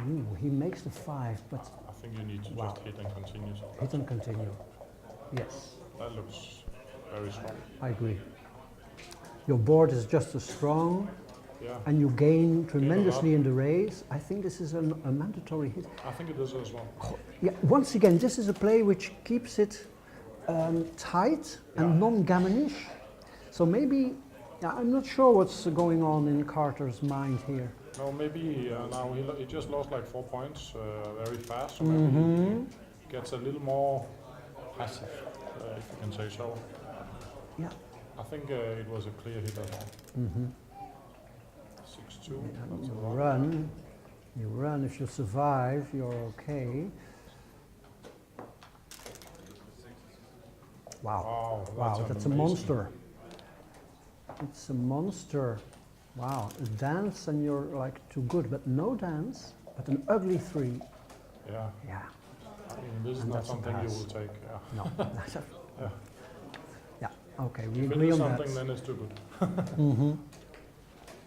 Ooh, he makes the 5, but I think you need to just hit and continue. So hit and continue. Yes, that looks very strong. I agree. Your board is just as strong, Yeah. and you gain tremendously in the race. I think this is a mandatory hit. I think it is as well. Yeah, once again, this is a play which keeps it tight and non-gammonish. So maybe, I'm not sure what's going on in Carter's mind here. No, maybe now he just lost like 4 points very fast, so maybe he gets a little more passive, if you can say so. Yeah. I think it was a clear hit as well. 6-2. That's a lot. You run. If you survive, you're okay. Wow. Wow, That's a amazing. monster. It's a monster. Wow, a dance and you're like too good, but no dance, but an ugly 3. Yeah, Yeah, I mean, this is And not that's a something you pass. will take. Yeah. no. Yeah. Yeah, okay, we If it agree is on something, that. then it's too good.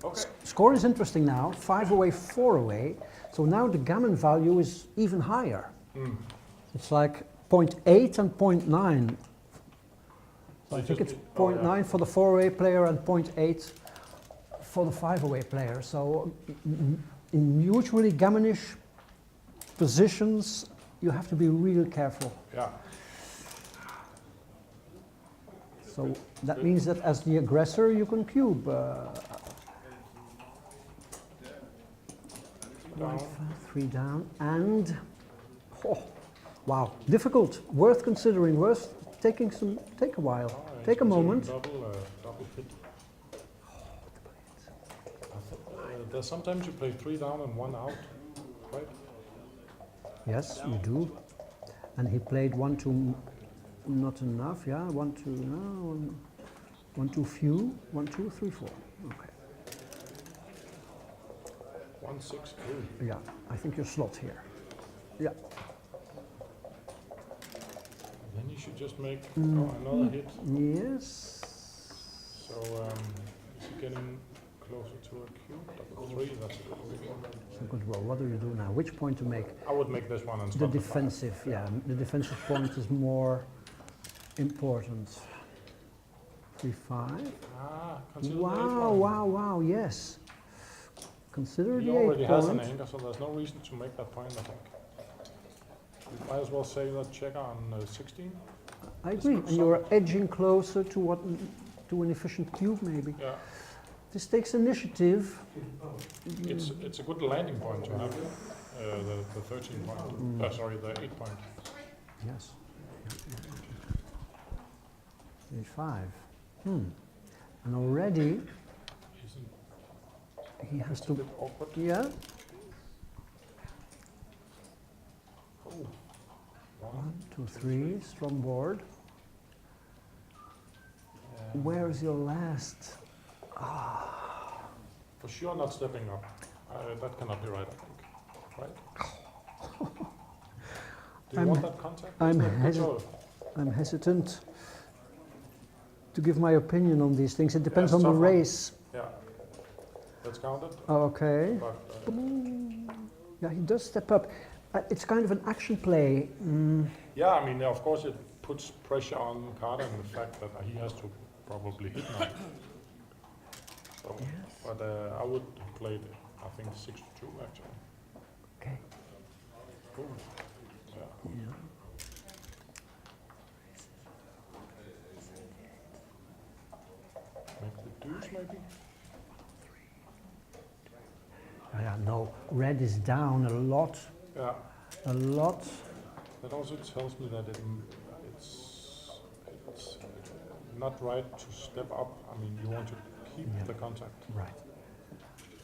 Okay. Score is interesting now, 5 away, 4 away. So now the gammon value is even higher. Mm. It's like 0.8 and 0.9. So I They think just it's need- oh, 0.9 for the 4-away player and 0.8 for the 5-away player. So in mutually gammonish positions, you have to be real careful. Yeah. So that means that as the aggressor, you can cube. Down. 3 down and, oh, wow, difficult, worth considering, worth take a while, Oh, take a considering moment. Double hit. There's sometimes you play 3 down and 1 out, right? Yes, you do. And he played 1 2, not enough, yeah, 1 2, no, 1 2 few, 1 2 3 4. Okay, 1 6 3. yeah, I think you're slot here. Yeah, Then you should just make another hit. yes. So is he getting closer to a cube? Double 3. That's a good one. It's a good roll. What do you do now? Which point to make? I would make this one and The stop the defensive, yeah, the defensive point is more important. 3 5. Consider the 8 Wow, one. wow, yes. Consider He the already 8 has an point. anchor, so there's no reason to make that point, I think. You might as well save that checker on 16. I agree, and you're edging closer to an efficient cube maybe. Yeah, This takes initiative. it's a good landing point to have, the 13 point. Sorry, the 8 point. Yes. 3 5. And already Isn't he has it a to, bit awkward? yeah, Oh. 1 2 3, strong board. Yeah. Where is your last? For sure not stepping up. That cannot be right, I think. Right? Do you I'm- want that contact? I'm Isn't that hesi- control? I'm hesitant to give my opinion on these things. It depends Yeah, on the tough one. race. Yeah. That's counted, Okay. but Yeah, he does step up. It's kind of an action play. yeah, I mean, of course, it puts pressure on Carter and the fact that he has to probably hit now. So, but I would play it, I think 6 to 2 actually. Okay. Cool. Yeah. Yeah. Make the deuce maybe. Yeah, no, red is down a lot, Yeah. a lot. That also tells me that it's not right to step up. I mean, you want to keep Yeah. the contact. Right.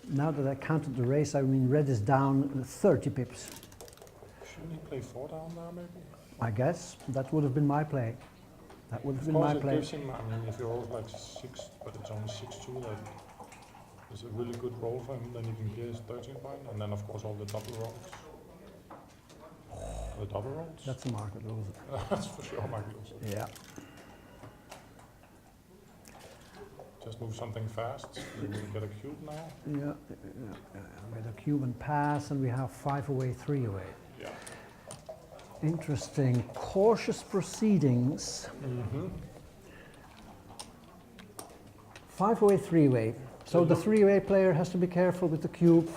Now that I counted the race, I mean red is down 30 pips. Shouldn't he play 4 down there maybe? I guess that would have been my play. That would have Of been course, my it play. gives him. I mean, if he rolls like 6, but it's only 6-2, that is a really good roll for him. Then he can get his 13 point, and then of course all the double rolls. The double rolls. That's a market loser. That's for sure, Magnus. Yeah. Just move something fast. You will get a cube now. Yeah. With a cube and pass, and we have 5 away, 3 away. Yeah. Interesting. Cautious proceedings. Mm-hmm. 5 away, 3 away. So the 3-way player has to be careful with the cube.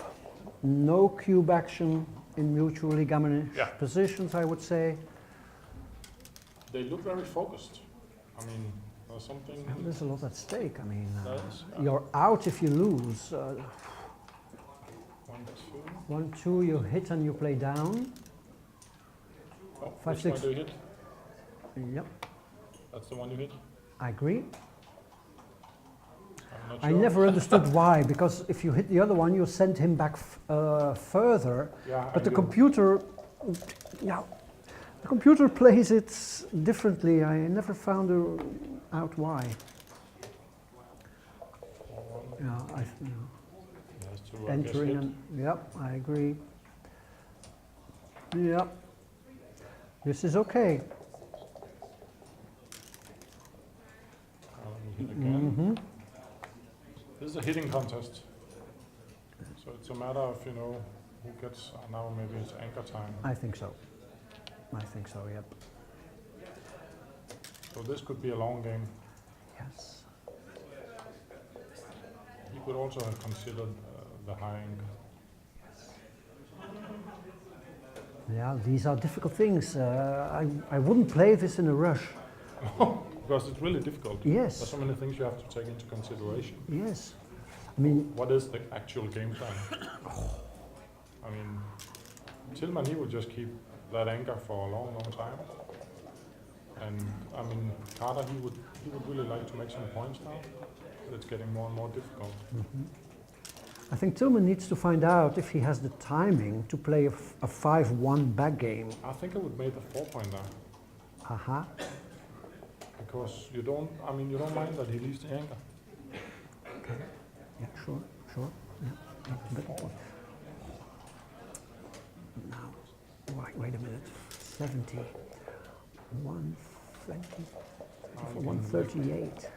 No cube action in mutually gammonish Yeah. positions, I would say. They look very focused. I mean, there's something. And there's a lot at stake. I mean, There is, you're out if you lose. 1, 2. 1 2, you hit and you play down. Oh, 5, which 6. one do you hit? Yep, That's the one you hit. I agree. I'm not I sure. never understood why, because if you hit the other one, you send him back further. Yeah, But I the do. computer, yeah, The computer plays it differently. I never found out why. Yeah, He has to, I guess, entering hit. and yep, I agree. Yep, this is okay. Hit again. Hmm. This is a hitting contest. So it's a matter of, you know, who gets, now maybe it's anchor time. I think so. I think so. Yep. So this could be a long game. Yes. He could also have considered the high anchor. Yeah, these are difficult things. I wouldn't play this in a rush. Because it's really difficult. Yes. There's so many things you have to take into consideration. Yes. I mean, What is the actual game plan? I mean, Tilman, he would just keep that anchor for a long, long time. And I mean, Carter, he would really like to make some points now. But it's getting more and more difficult. I think Tilman needs to find out if he has the timing to play a 5-1 back game. I think I would make the 4-pointer. Aha. Because you don't mind that he leaves the anchor. Yeah, sure, sure. Yeah, that's a better point. Now, wait a minute. 70, 120, 138.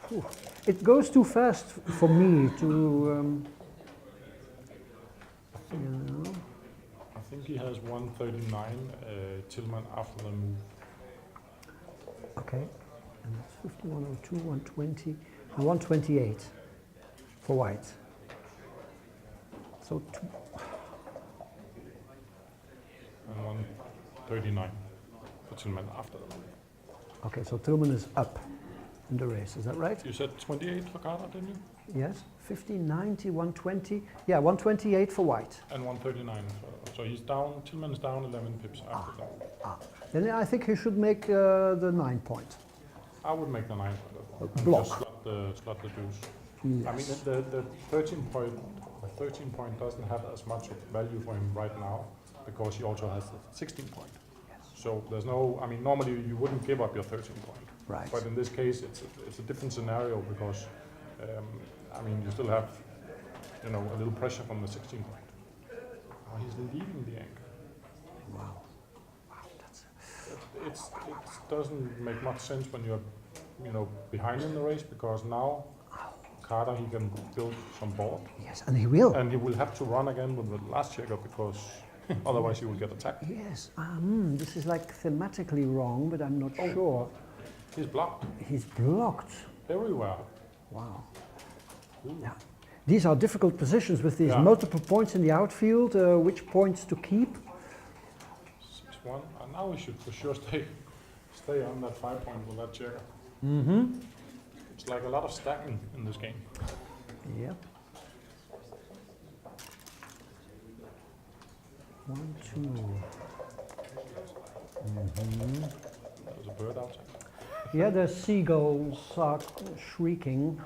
Whew. It goes too fast for me to, you know. I think he has 139 Tilman after the move. Okay, and that's 50, 102, 120, and 128 for white. So And 139 for Tilman after the move. okay, so Tilman is up in the race, is that right? You said 28 for Carter, didn't you? Yes, 50, 90, 120, yeah, 128 for white. And 139. So he's down, Tilman is down 11 pips after that. Then I think he should make the 9 point. I would make the 9 point as well. And Block. just slot the deuce. Yes. I mean, the 13 point doesn't have as much value for him right now because he also has the 16 point. Yes. So there's no, I mean, normally you wouldn't give up your 13 point. Right. But in this case, it's a different scenario because, I mean, you still have, you know, a little pressure from the 16 point. Oh, he's leaving the anchor. Wow. Wow, that's It doesn't make much sense when you're, you know, behind in the race because now Carter, he can build some board. yes, and he will. And he will have to run again with the last checker because otherwise he will get attacked. Yes, this is like thematically wrong, but I'm not sure. He's blocked He's blocked. everywhere. Wow. Ooh. Yeah. These are difficult positions with these Yeah. multiple points in the outfield, which points to keep. 6-1. And now we should for sure stay on that 5 point with that checker. Mm-hmm. It's like a lot of stacking in this game. Yep. 1, 2. Mm-hmm. There's a bird outside. Yeah, the seagulls are shrieking.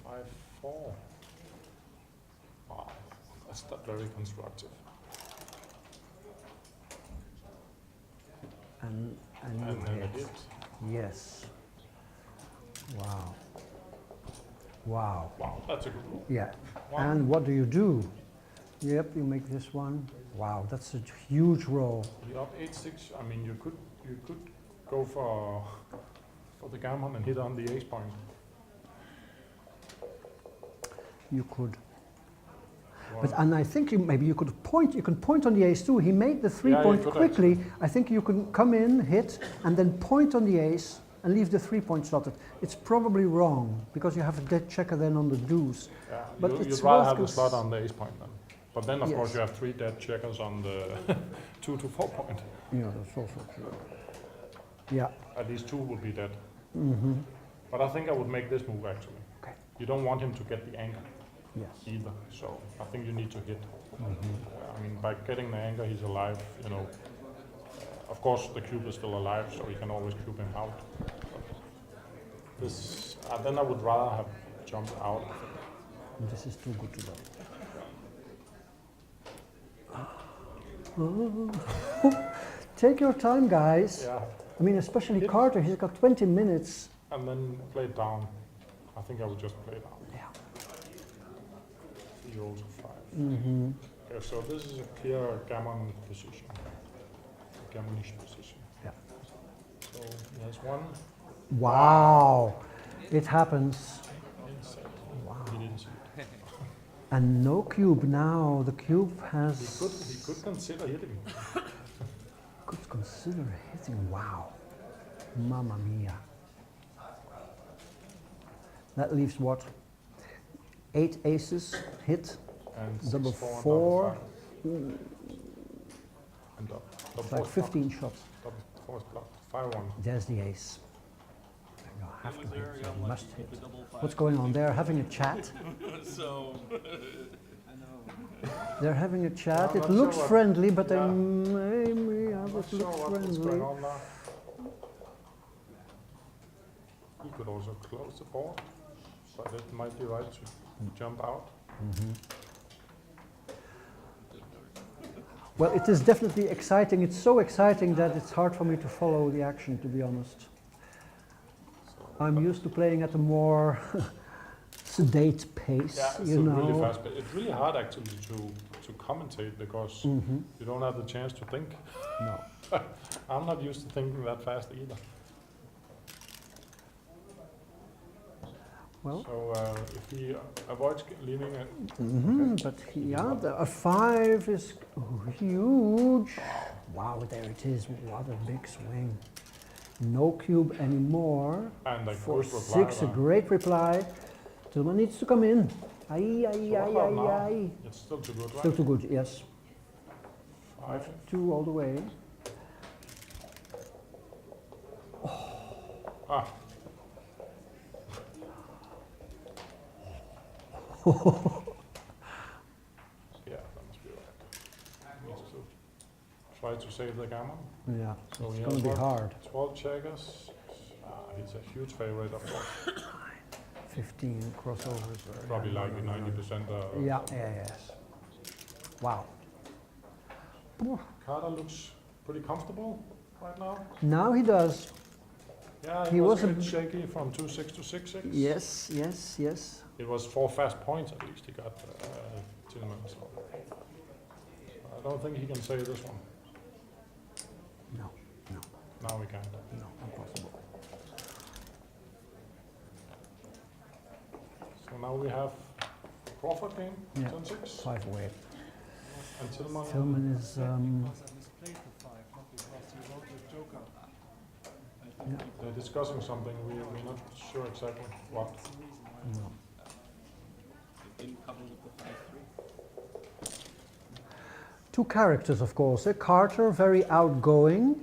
5-4. Wow, that's not very constructive. And And you then a hit. hit. Yes. Wow. Wow. Wow, that's a good move. Yeah. One. And what do you do? Yep, you make this one. Wow, that's a huge roll. You're up 8-6. I mean, you could go for the gammon and hit on the ace point. You could. Wow. But and I think maybe you could point. You can point on the ace too. He made the 3 Yeah, you point could quickly. I think you can come in, hit, and then point on the ace and leave the 3 point slotted. It's probably wrong because you have a dead checker then on the deuce. Yeah, But you'd it's rather worth have the cons- slot on the ace point then. But then, of Yes. course, you have 3 dead checkers on the 2 to 4 point. Yeah, that's also true. Yeah. At least 2 will be dead. Mm-hmm. But I think I would make this move actually. Okay. You don't want him to get the anchor Yes. either. So I think you need to hit. Mm-hmm. I mean, by getting the anchor, he's alive. You know. Of course, the cube is still alive, so you can always cube him out. But this, then I would rather have jumped out. I think. This is too good to go. Oh. Take your time, guys. Yeah, I mean, especially Hit. Carter, he's got 20 minutes. and then play it down. I think I would just play it down. Yeah. 0 to 5. Mm-hmm. Okay, so this is a clear gammon position. Gammonish position. Yeah. So he has one. Wow, it happens. Inside. Wow. He didn't see it. And no cube now. The cube He has. could consider hitting. Could consider hitting. Wow. Mamma mia. That leaves what? 8 aces hit. And Double 6, 4, four. and double 5. It's like 15 shots. Double 4 is blocked. 5-1. There's the ace. You have to hit. You must hit. What's going on? They're having a chat. So, They're having a chat. I'm It not looks sure what- friendly, but yeah. then maybe I'm not it sure looks what is going friendly. on now. He could also close the board, but it might be right to jump out. Mhm. Well, it is definitely exciting. It's so exciting that it's hard for me to follow the action, to be honest. So, I'm used to playing at a more sedate pace, yeah, it's you know. really fast, but it's really hard actually to commentate because Mhm. you don't have the chance to think. No. I'm not used to thinking that fast either. Well, So if he avoids leaving it, but a 5 is huge. Wow, there it is. What a big swing. No cube anymore. and like For good reply. 6, a great reply. Tilman needs to come in. Aye, aye, So what aye, about aye, now? aye. It's still too good, right? Still too good, yes. 5. 2 all the way. Ah. Yeah, that must be right. He needs to try to save the gammon. Yeah, So it's he going has to be what? hard. 12 checkers. He's a huge favorite, of course. 15 crossovers. Probably like 90%. Yeah, yes. Wow. Carter looks pretty comfortable right now. Now he does. Yeah, He he was was a a bit shaky from 2-6 to 6-6. Yes, yes, yes. It was 4 fast points at least he got Tilman. So I don't think he can save this one. No, no, Now we can. no, impossible. So now we have Crawford game, Yeah. 10-6. 5 away. And Tilman. Tilman is, because I misplayed the 5, not because he wrote the joker. I think Yeah. They're discussing something, we're not sure exactly what. that's the reason why no. it didn't cover with the 5-3. 2 characters, of course. Carter, very outgoing,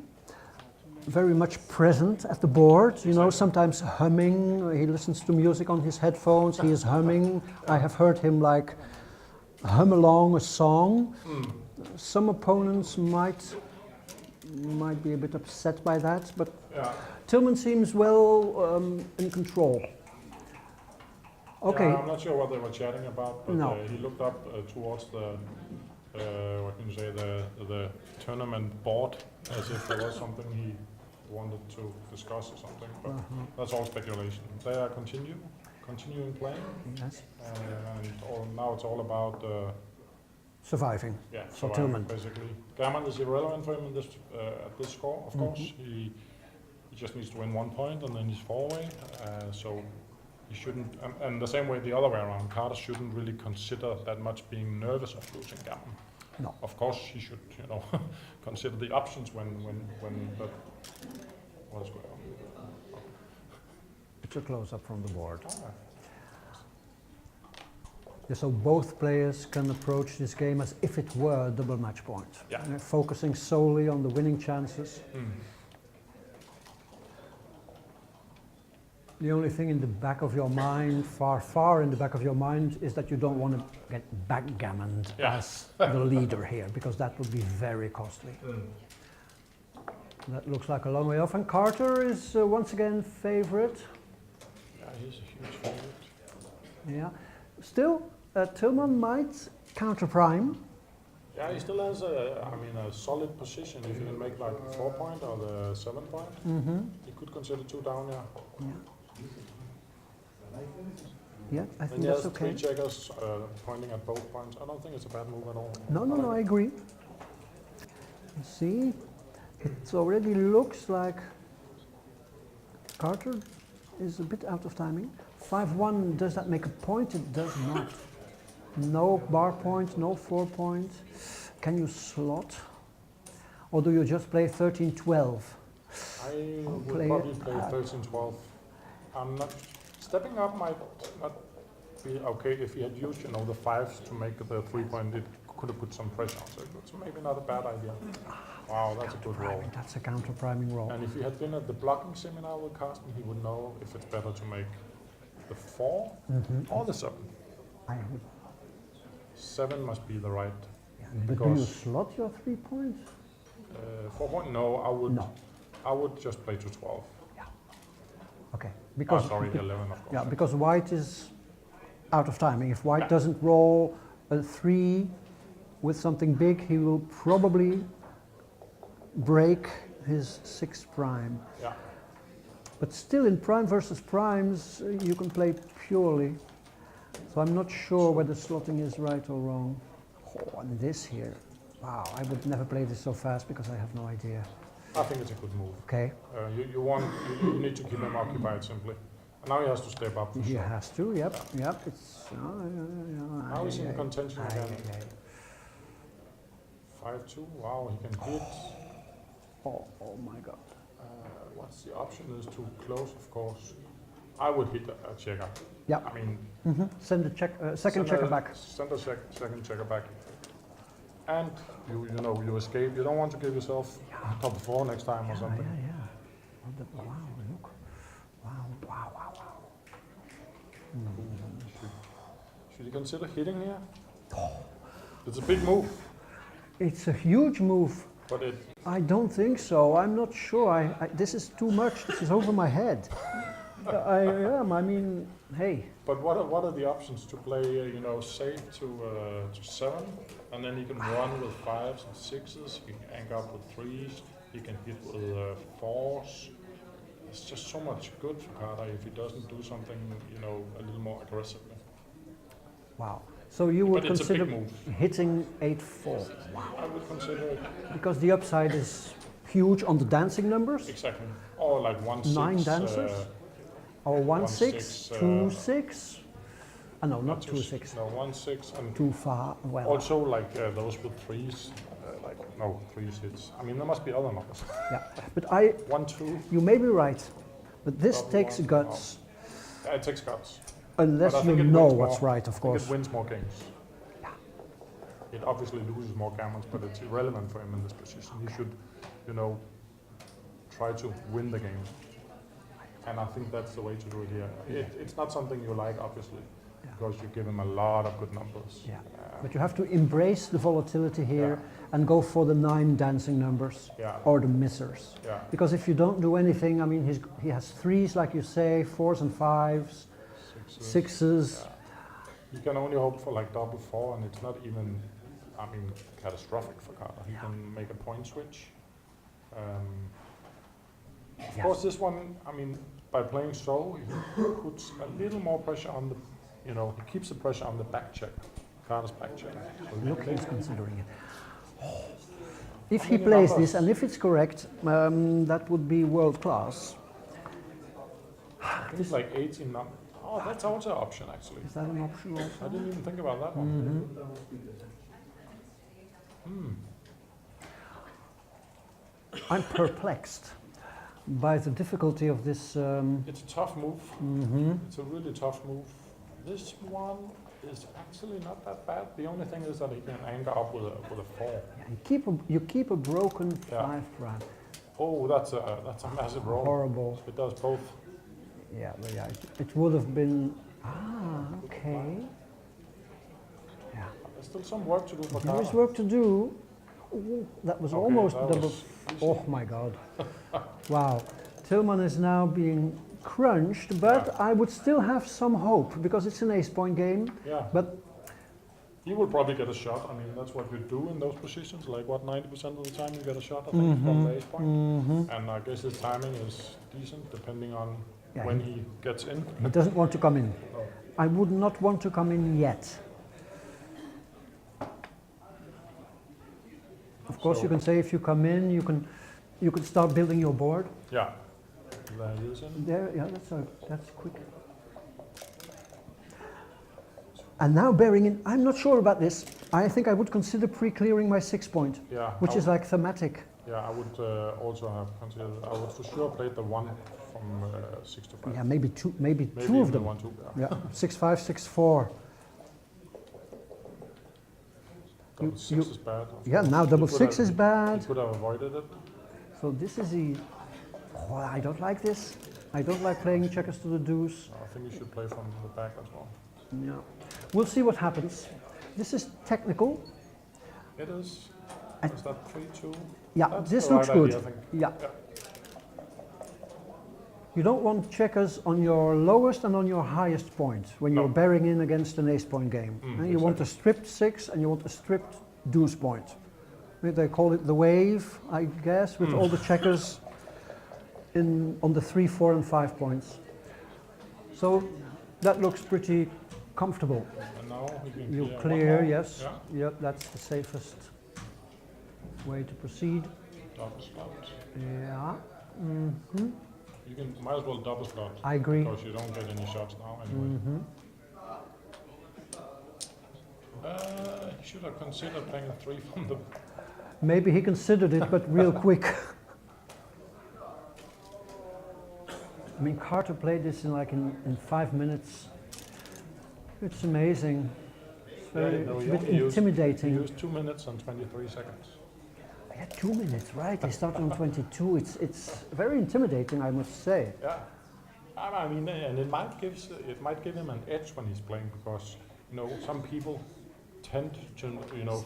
very much present at the board. You know, sometimes humming. He listens to music on his headphones. He is humming. I have heard him like hum along a song. Some opponents might be a bit upset by that, but Yeah. Tilman seems well in control. Okay. Yeah, I'm not sure what they were chatting about, but No. he looked up towards the, what can you say, the tournament board, as if there was something he wanted to discuss or something, but that's all speculation. They are continuing playing, Yes. and now it's all about Surviving. yeah, So surviving, Tilman. basically. Gammon is irrelevant for him in this at this score, of course. He just needs to win 1 point and then he's 4 away. So he shouldn't, and the same way the other way around. Carter shouldn't really consider that much being nervous of losing Gammon. No. Of course, he should, consider the options when but what is going on? It's a close up from the board. Ah, Yeah, so both players can approach this game as if it were a double match point. Yeah. Focusing solely on the winning chances. The only thing in the back of your mind, far in the back of your mind, is that you don't want to get backgammoned Yeah. as the leader here, because that would be very costly. That looks like a long way off, and Carter is once again favorite. Yeah, he's a huge favorite. Yeah. Still, Tilman might counter prime. Yeah, he still has a solid position. If he can make like the 4 point or the 7 point, he could consider 2 down, yeah. Yeah, I Then think he that's has okay. 3 checkers pointing at both points. I don't think it's a bad move at all. No, I agree. You see, it already looks like Carter is a bit out of timing. 5-1, does that make a point? It does not. No bar point, no 4 point. Can you slot? Or do you just play 13-12? I would play probably play at- 13-12. I'm not stepping up might not be okay if he had used, the 5s to make the 3 point. It could have put some pressure on, so it's maybe not a bad idea. Wow, that's a good roll. Priming, that's a counter priming roll. And if he had been at the blocking seminar with Carsten, he would know if it's better to make the 4 or the 7. I would, 7 must be the right. but do you Because- slot your 3 points? 4 point? No, I would. No. I would just play to 12. Okay. Oh, Because, sorry, 11 of course. yeah, because white is out of timing. If white Yeah. doesn't roll a 3 with something big, he will probably break his 6 prime. Yeah. But still, in prime versus primes, you can play purely. So I'm not sure whether slotting is right or wrong. Oh, and this here. Wow, I would never play this so fast because I have no idea. I think it's a good move. Okay, You need to keep him occupied simply. And now he has to step up. For he sure. has to, yep. It's... Now he's in contention again. 5-2. Wow, he can hit. Oh my God. What's the option is to close, of course. I would hit a checker. Yeah. I mean, Send the second checker back. Send a second checker back. And you escape. You don't want to give yourself top 4 next time or something. Yeah. Wow, look. Wow. Should you consider hitting here? It's a big move, It's a huge move. but it. I don't think so. I'm not sure. This is too much. This is over my head. I am. I mean, hey. But what are the options to play? Safe to 7, and then he can run with 5s and 6s. He can anchor up with 3s. He can hit with 4s. It's just so much good for Carter if he doesn't do something, a little more aggressively. Wow. So you would But it's a consider big move. hitting 8-4. I would consider it Because the upside is huge on the dancing numbers. exactly, or like 1-6. 9 dancers. Or 1-6, 1-6, 2-6. No, not Not 2-6. No, 1-6, and Too far. Well, also like those with 3s, 3s hits. I mean, there must be other numbers. yeah. But 1-2. you may be right. But this Probably takes one. guts. Yeah, it takes guts. Unless But I you think it know wins what's more. right, of I think course. it wins more games. It obviously loses more gammons, but it's irrelevant for him in this position. He should, try to win the game. And I think that's the way to do it here. It's not something you like, obviously, because you give him a lot of good numbers. Yeah. But you have to embrace the volatility here and go for the 9 dancing numbers Yeah. or the missers. Yeah. Because if you don't do anything, I mean, he has 3s, like you say, 4s and 5s, 6s. Yeah. You can only hope for like double 4, and it's not even, catastrophic for Carter. He can make a point switch. Of course, this one, by playing so, he puts a little more pressure on the, he keeps the pressure on the back check, Carter's back check. So Look, maybe- he's considering it. If How he many plays numbers? this, and if it's correct, that would be world class. It's like 18 numbers. Oh, that's also an option, actually. Is that an option I also? didn't even think about that one. I'm perplexed by the difficulty of this. It's a tough move. It's a really tough move. This one is actually not that bad. The only thing is that he can anchor up with a 4. You keep a broken Yeah. 5 prime. Oh, that's a massive roll. Horrible. It does both. Yeah, it would have been. Okay. Yeah. There's still some work to do for There is Carter. work to do. Ooh, that was Okay, almost that double. was easy. Oh my God. Wow. Tilman is now being crunched, but Yeah. I would still have some hope because it's an ace point game. Yeah. But He will probably get a shot. I mean, that's what you do in those positions. Like, what, 90% of the time you get a shot, I think, from the ace point. And I guess his timing is decent, depending on Yeah, when he gets in. He doesn't want to come in. No. I would not want to come in yet. Of course, So- you can say if you come in, you can start building your board. Yeah. There he is in. There, yeah, that's quick. And now bearing in, I'm not sure about this. I think I would consider pre-clearing my 6 point, Yeah. which is like thematic. Yeah, I would also have considered. I would for sure play the 1 from 6 to 5. Yeah, maybe two Maybe of even them. the 1, 2. Yeah. Yeah, 6-5, 6-4. Double 6 is bad. of Yeah, course. now He double could 6 have- is bad. He could have avoided it. So this is the. Oh, I don't like this. I don't like playing checkers to the deuce. I think you should play from the back as well. Yeah. We'll see what happens. This is technical. It is. I- Is that 3-2? Yeah, That's this the looks right good. idea, I think. Yeah. Yeah. You don't want checkers on your lowest and on your highest point when you're No. bearing in against an ace point game. And you want a stripped 6 and you want a stripped deuce point. They call it the wave, I guess, with all the checkers on the 3, 4 and 5 points. So that looks pretty comfortable. And now we can You clear. clear, one more. yes. Yeah. Yeah, that's the safest way to proceed. Double slot. Yeah. You can might as well double slot. I agree. Because you don't get any shots now anyway. You should have considered playing a 3 from the. Maybe he considered it, but real quick. I mean, Carter played this in 5 minutes. It's amazing. It's very, no, it's he a bit only used- intimidating. He used 2 minutes and 23 seconds. Yeah, 2 minutes, right? They started on 22. It's very intimidating, I must say. Yeah. I mean, and it might give him an edge when he's playing because some people tend to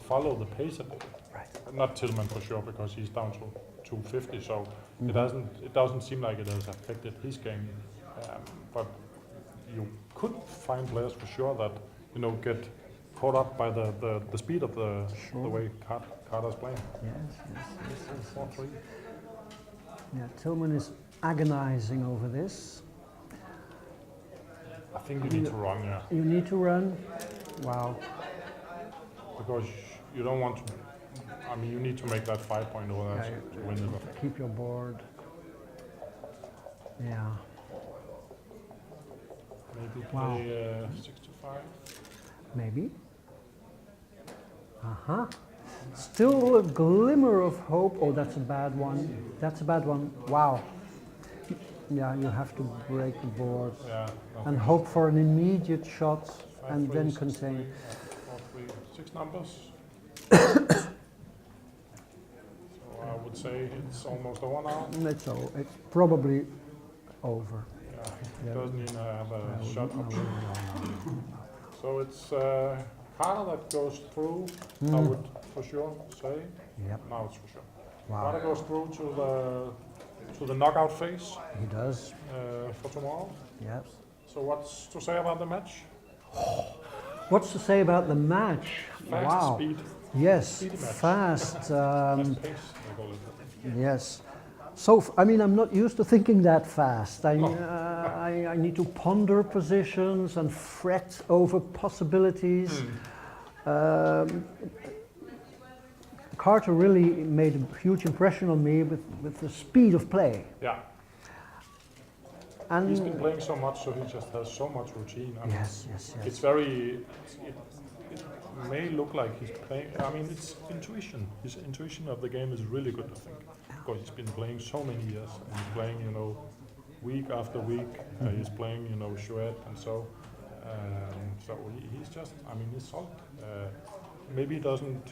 follow the pace a bit. Right. Not Tilman for sure because he's down to 250, so it doesn't seem like it has affected his game. But you could find players for sure that get caught up by the speed of the way Carter's playing. Yes. 4-3. Yeah, Tilman is agonizing over this. I think you need to run, yeah, You need to run. Wow. because you don't want to. I mean, you need to make that 5 point over there Yeah, to win it. I think. Keep your board. Yeah. Maybe Wow. play 6 to 5. Maybe. Still a glimmer of hope. Oh, that's a bad one. That's a bad one. Wow. Yeah, you have to break the board Yeah. and hope for an immediate shot 5, and 3, then 6, contain. 3, 4, 3, 6 numbers. So I would say it's almost over now. It's probably over. Yeah. Yeah. Doesn't even have a No, shot no, option. no. So it's Carter that goes through. I would for sure say. Yep. Now it's for sure. Wow. Carter goes through to the knockout phase He does. for tomorrow. Yes. So what's to say about the match? What's to say about the match? Fast Wow. speed, Yes. speedy match. Fast. fast pace, they call it. Yes. So, I mean, I'm not used to thinking that fast. I need to ponder positions and fret over possibilities. Carter really made a huge impression on me with the speed of play. Yeah. And He's been playing so much, so he just has so much routine. I mean, yes. it's very. It may look like he's playing. I mean, it's intuition. His intuition of the game is really good, I think, because he's been playing so many years. And he's playing, week after week. He's playing, Chouette, and so. So he's just. I mean, he's solid. Maybe he doesn't,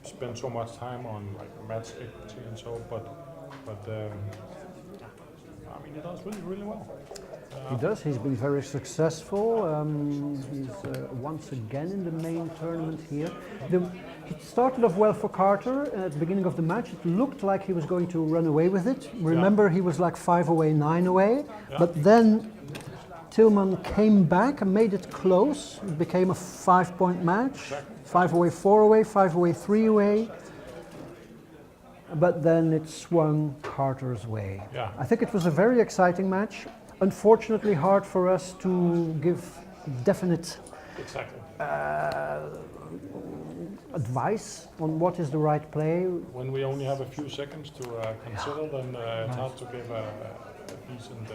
spend so much time on like match equity and so, but. I mean, he does really, really well. he does. He's been very successful. He's once again in the main tournament here. It started off well for Carter at the beginning of the match. It looked like he was going to run away with it. Remember, he was like 5 away, 9 away. Yeah. But then Tilman came back and made it close. It became a 5-point match. Exactly. 5 away, 4 away, 5 away, 3 away. But then it swung Carter's way. Yeah. I think it was a very exciting match. Unfortunately, hard for us to give definite Exactly. advice on what is the right play. When we only have a few seconds to consider, then it's hard to give a decent,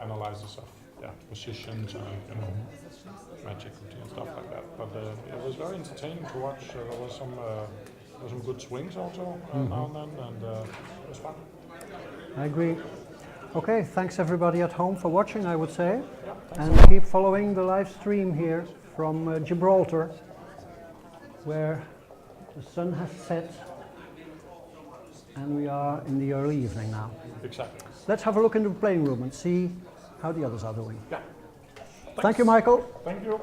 analysis of positions and magic routine and stuff like that. But it was very entertaining to watch. There was some good swings also now and then, and it was fun. I agree. Okay, thanks everybody at home for watching, I would say. Yeah, And keep following the live stream here from Gibraltar, where the sun has set and we are in the early evening now. exactly. Let's have a look into the playing room and see how the others are doing. Yeah. Thank you, Michael. Thank you.